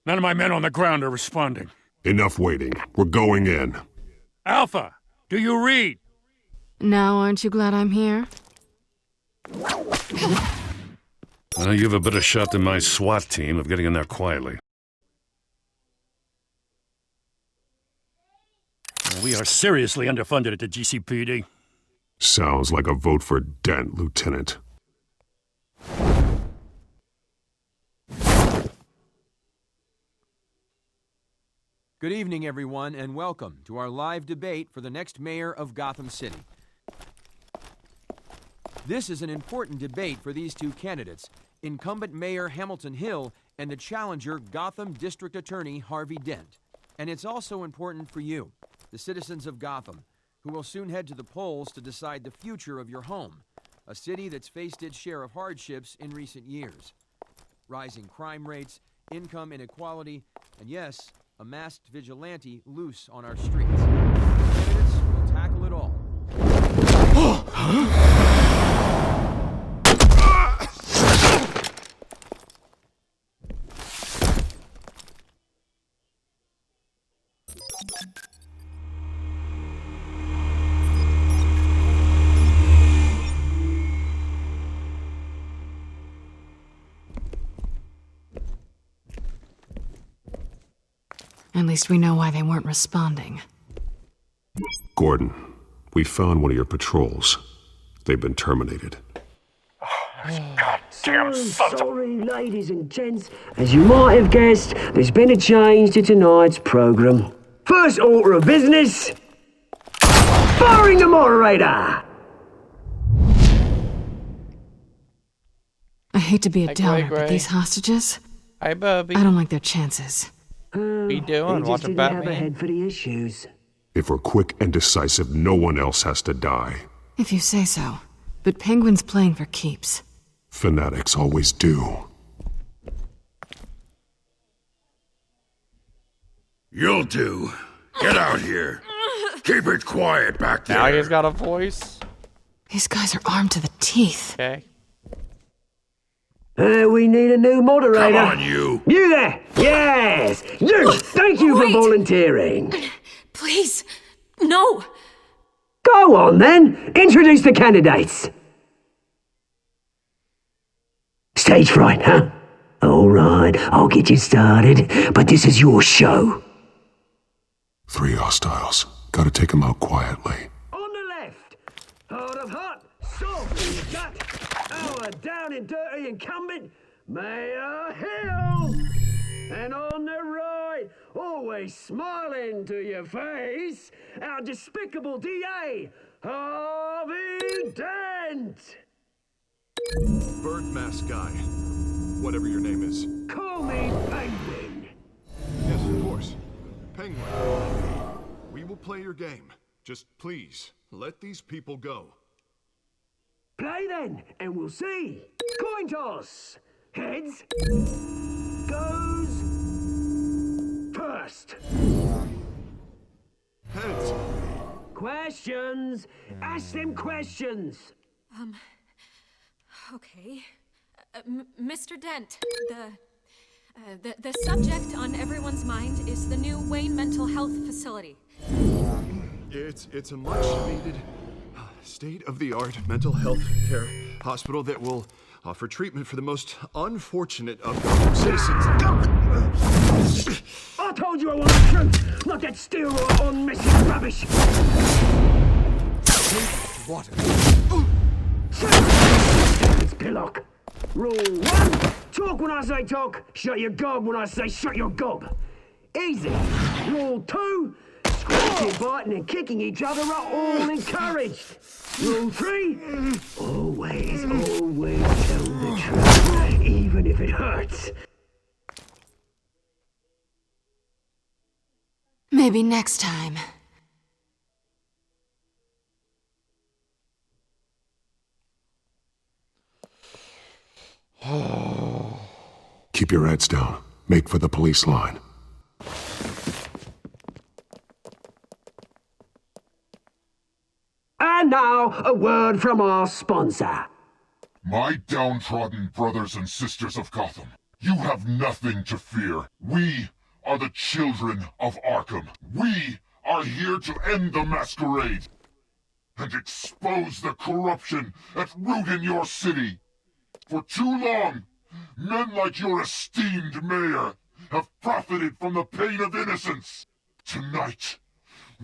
None of my men on the ground are responding. Enough waiting. We're going in. Alpha, do you read? Now aren't you glad I'm here? Well, you have a better shot than my SWAT team of getting in there quietly. We are seriously underfunded at the GCPD. Sounds like a vote for Dent, Lieutenant. Good evening, everyone, and welcome to our live debate for the next mayor of Gotham City. This is an important debate for these two candidates, incumbent Mayor Hamilton Hill and the challenger Gotham District Attorney Harvey Dent. And it's also important for you, the citizens of Gotham, who will soon head to the polls to decide the future of your home, a city that's faced its share of hardships in recent years. Rising crime rates, income inequality, and yes, a masked vigilante loose on our streets. Candidates will tackle it all. At least we know why they weren't responding. Gordon, we found one of your patrols. They've been terminated. Sorry, ladies and gents. As you might have guessed, there's been a change to tonight's program. First order of business, firing the moderator. I hate to be a Hi, downer, Gray. but these hostages, Hi, Bubby. I don't like their chances. Be doing? He just Watching didn't have a Batman? head for the issues. If we're quick and decisive, no one else has to die. If you say so. But Penguin's playing for keeps. Fanatics always do. You'll do. Get out here. Keep it quiet back there. Now he's got a voice. These guys are armed to the teeth. Okay. We need a new moderator. Come on, you. You there! Yes! You! Thank you for volunteering. Please, no! Go on, then. Introduce the candidates. Stage fright, huh? All right, I'll get you started, but this is your show. 3 hostiles. Gotta take them out quietly. On the left, hard of heart, soft in the gut, our down and dirty incumbent, Mayor Hill. And on the right, always smiling to your face, our despicable DA, Harvey Dent. Bird mask guy. Whatever your name is. Call me Penguin. Yes, of course. Penguin. We will play your game. Just please, let these people go. Play then, and we'll see. Coin toss. Heads goes first. Heads. Questions. Ask them questions. Okay. Mr. Dent, the subject on everyone's mind is the new Wayne Mental Health Facility. It's a much-needed, state-of-the-art mental health care hospital that will offer treatment for the most unfortunate of Gotham citizens. I told you I want the truth, not that steroid on messy rubbish. What? It's Pillock. Rule 1, talk when I say talk, shut your gob when I say shut your gob. Easy. Rule 2, scratching, biting and kicking each other are all encouraged. Rule 3, always tell the truth, even if it hurts. Maybe next time. Keep your heads down. Make for the police line. And now, a word from our sponsor. My downtrodden brothers and sisters of Gotham, you have nothing to fear. We are the children of Arkham. We are here to end the masquerade and expose the corruption at root in your city. For too long, men like your esteemed mayor have profited from the pain of innocence. Tonight,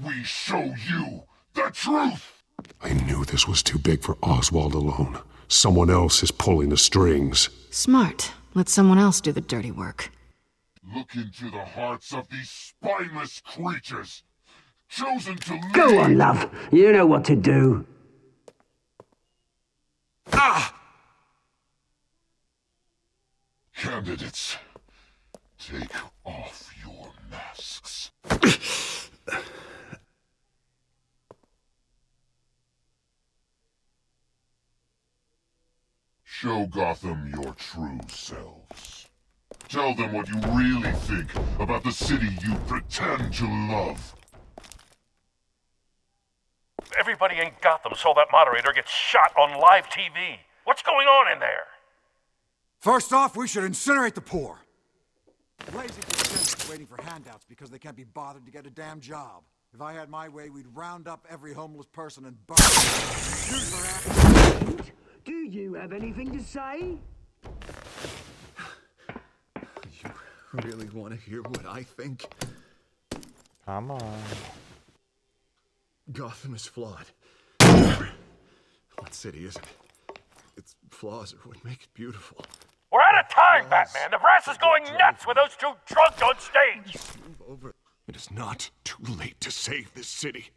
we show you the truth! I knew this was too big for Oswald alone. Someone else is pulling the strings. Smart. Let someone else do the dirty work. Look into the hearts of these spineless creatures, chosen to lead... Go on, love. You know what to do. Ah! Candidates, take off your masks. Show Gotham your true selves. Tell them what you really think about the city you pretend to love. Everybody in Gotham saw that moderator get shot on live TV. What's going on in there? First off, we should incinerate the poor. Lazy descendants waiting for handouts because they can't be bothered to get a damn job. If I had my way, we'd round up every homeless person and burn them. Do you have anything to say? You really want to hear what I think? Come on. Gotham is flawed. What city isn't? Its flaws are what make it beautiful. We're out of time, Batman! The brass is going nuts with those two drunks on stage! It is not too late to save this city.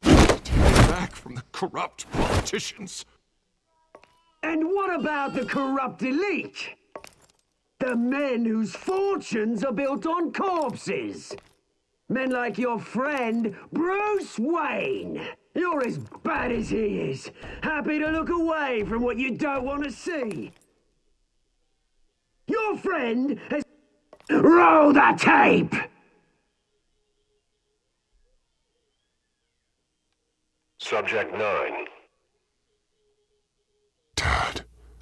Take it back from the corrupt politicians. And what about the corrupt elite? The men whose fortunes are built on corpses. Men like your friend, Bruce Wayne. You're as bad as he is. Happy to look away from what you don't want to see. Your friend has... Roll the tape! Subject 9.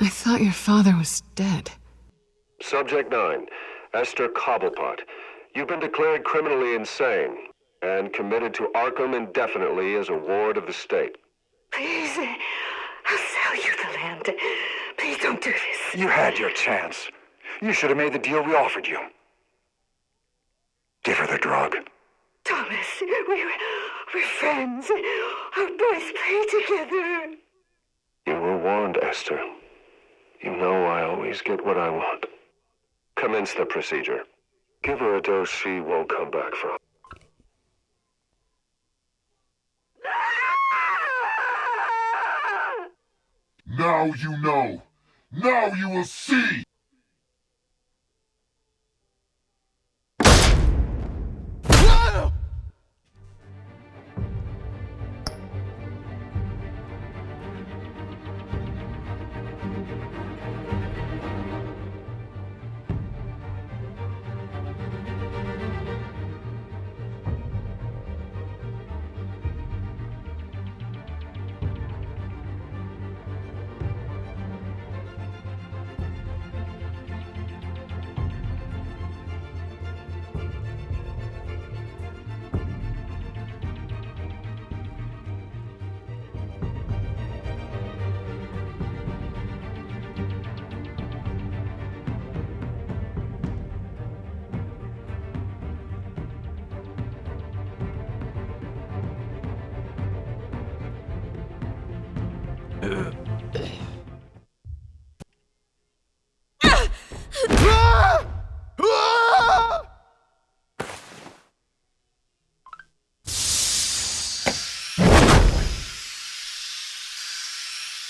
I thought your father was dead. Subject 9. Esther Cobblepot. You've been declared criminally insane and committed to Arkham indefinitely as a ward of the state. Please, I'll sell you the land. Please don't do this. You had your chance. You should have made the deal we offered you. Give her the drug. Thomas, we're friends. Our boys play together. You were warned, Esther. You know I always get what I want. Commence the procedure. Give her a dose she won't come back from. Now you know. Now you will see.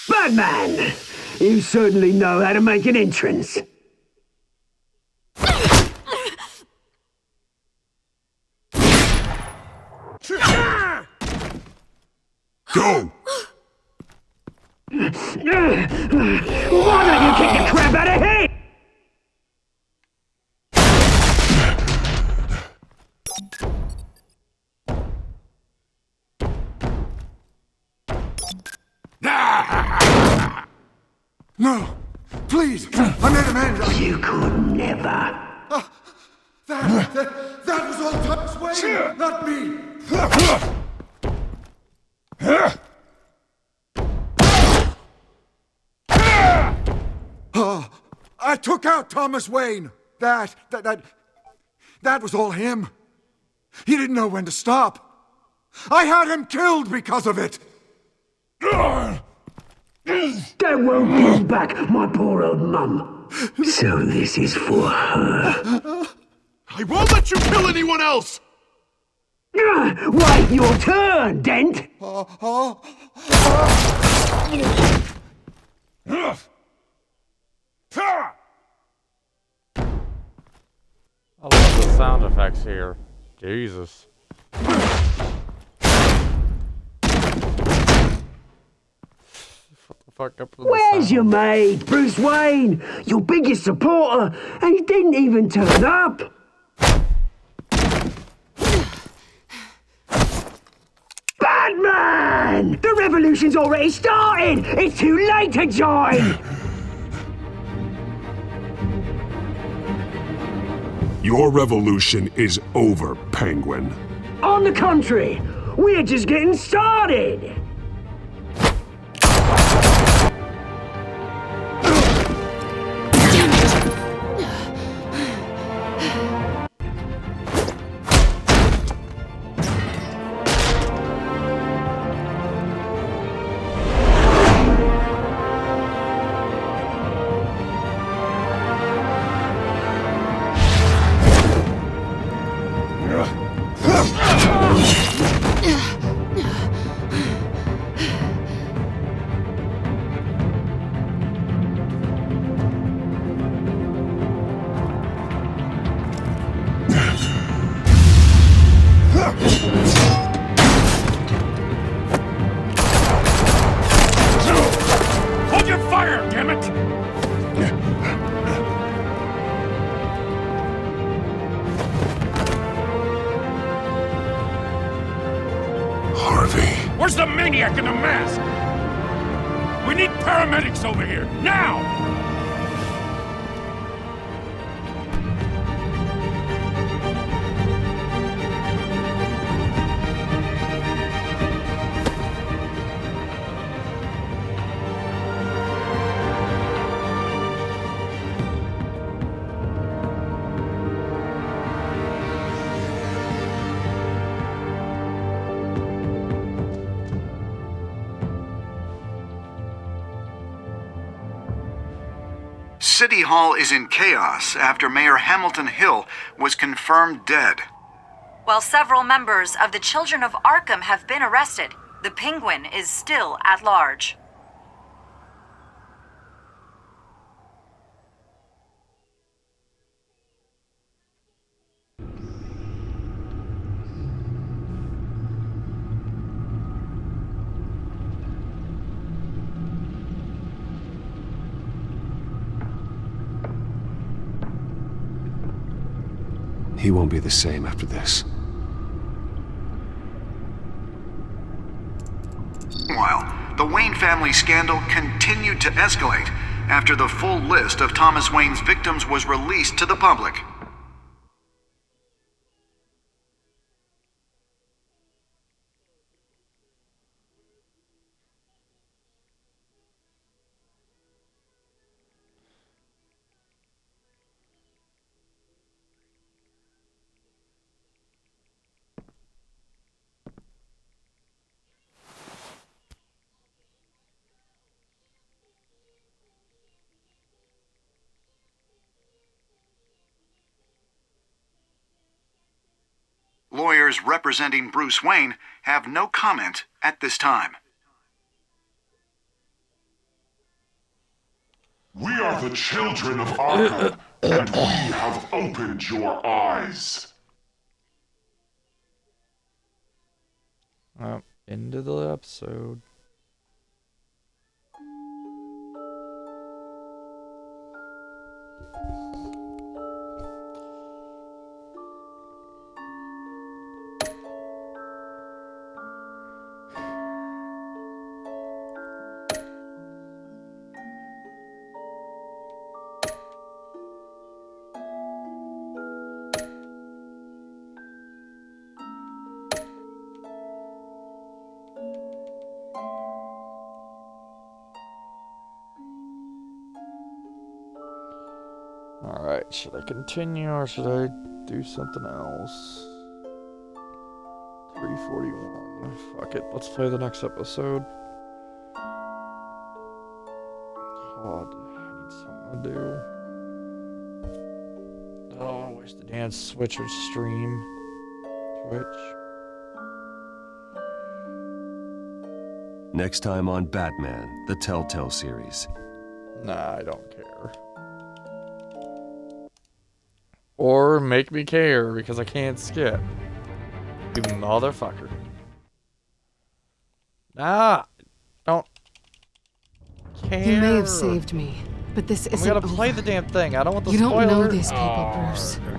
Batman! You certainly know how to make an entrance. Go! Why don't you kick the crap out of him? No! Please! I made amends! You could never. That was all Thomas Wayne, not me! I took out Thomas Wayne! That was all him. He didn't know when to stop. I had him killed because of it! That won't bring back my poor old mum. So this is for her. I won't let you kill anyone else! Wait your turn, Dent! I love the sound effects here. Jesus. Fuck up with Where's your mate, Bruce Wayne? Your biggest supporter, and he didn't even turn up. Batman! The revolution's already started! It's too late to join! Your revolution is over, Penguin. On the contrary, we're just getting started! Hold your fire, damn it! Harvey. Where's the maniac in the mask? We need paramedics over here, now! City Hall is in chaos after Mayor Hamilton Hill was confirmed dead. While several members of the Children of Arkham have been arrested, the Penguin is still at large. He won't be the same after this. Meanwhile, the Wayne family scandal continued to escalate after the full list of Thomas Wayne's victims was released to the public. Lawyers representing Bruce Wayne have no comment at this time. We are the children of Arkham, and we have opened your eyes. End of the episode. Alright, should I continue or should I do something else? 3:41. Fuck it, let's play the next episode. God, I need something to do. Oh, where's the damn Switch or stream? Twitch. Next time on Batman, the Telltale series. Nah, I don't care. Or make me care because I can't skip. You motherfucker. Nah, don't care. You may have saved me, but this isn't I'm gonna play the damn thing. I don't want the You spoiler. don't know these people, Bruce. Okay.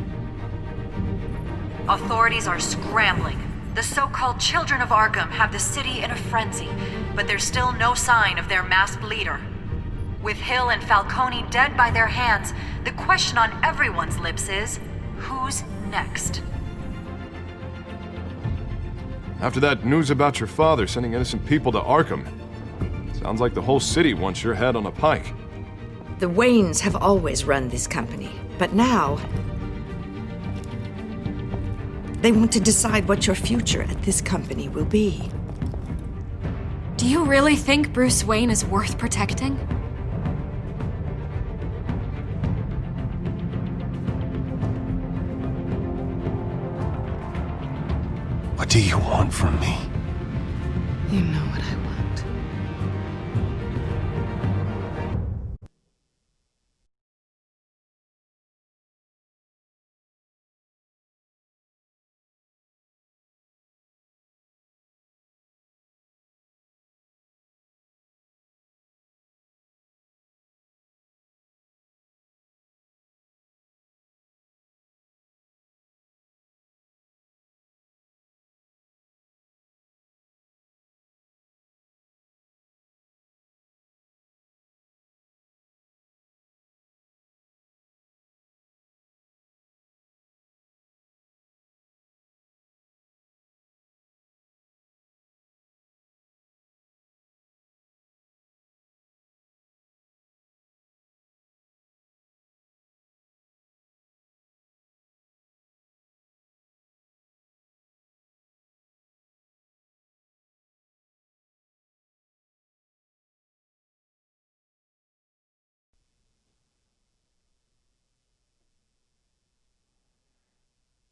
Authorities are scrambling. The so-called Children of Arkham have the city in a frenzy, but there's still no sign of their masked leader. With Hill and Falcone dead by their hands, the question on everyone's lips is, who's next? After that news about your father sending innocent people to Arkham, sounds like the whole city wants your head on a pike. The Waynes have always run this company, but now they want to decide what your future at this company will be. Do you really think Bruce Wayne is worth protecting? What do you want from me? You know what I want.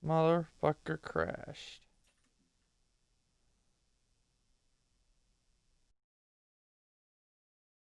Motherfucker crashed.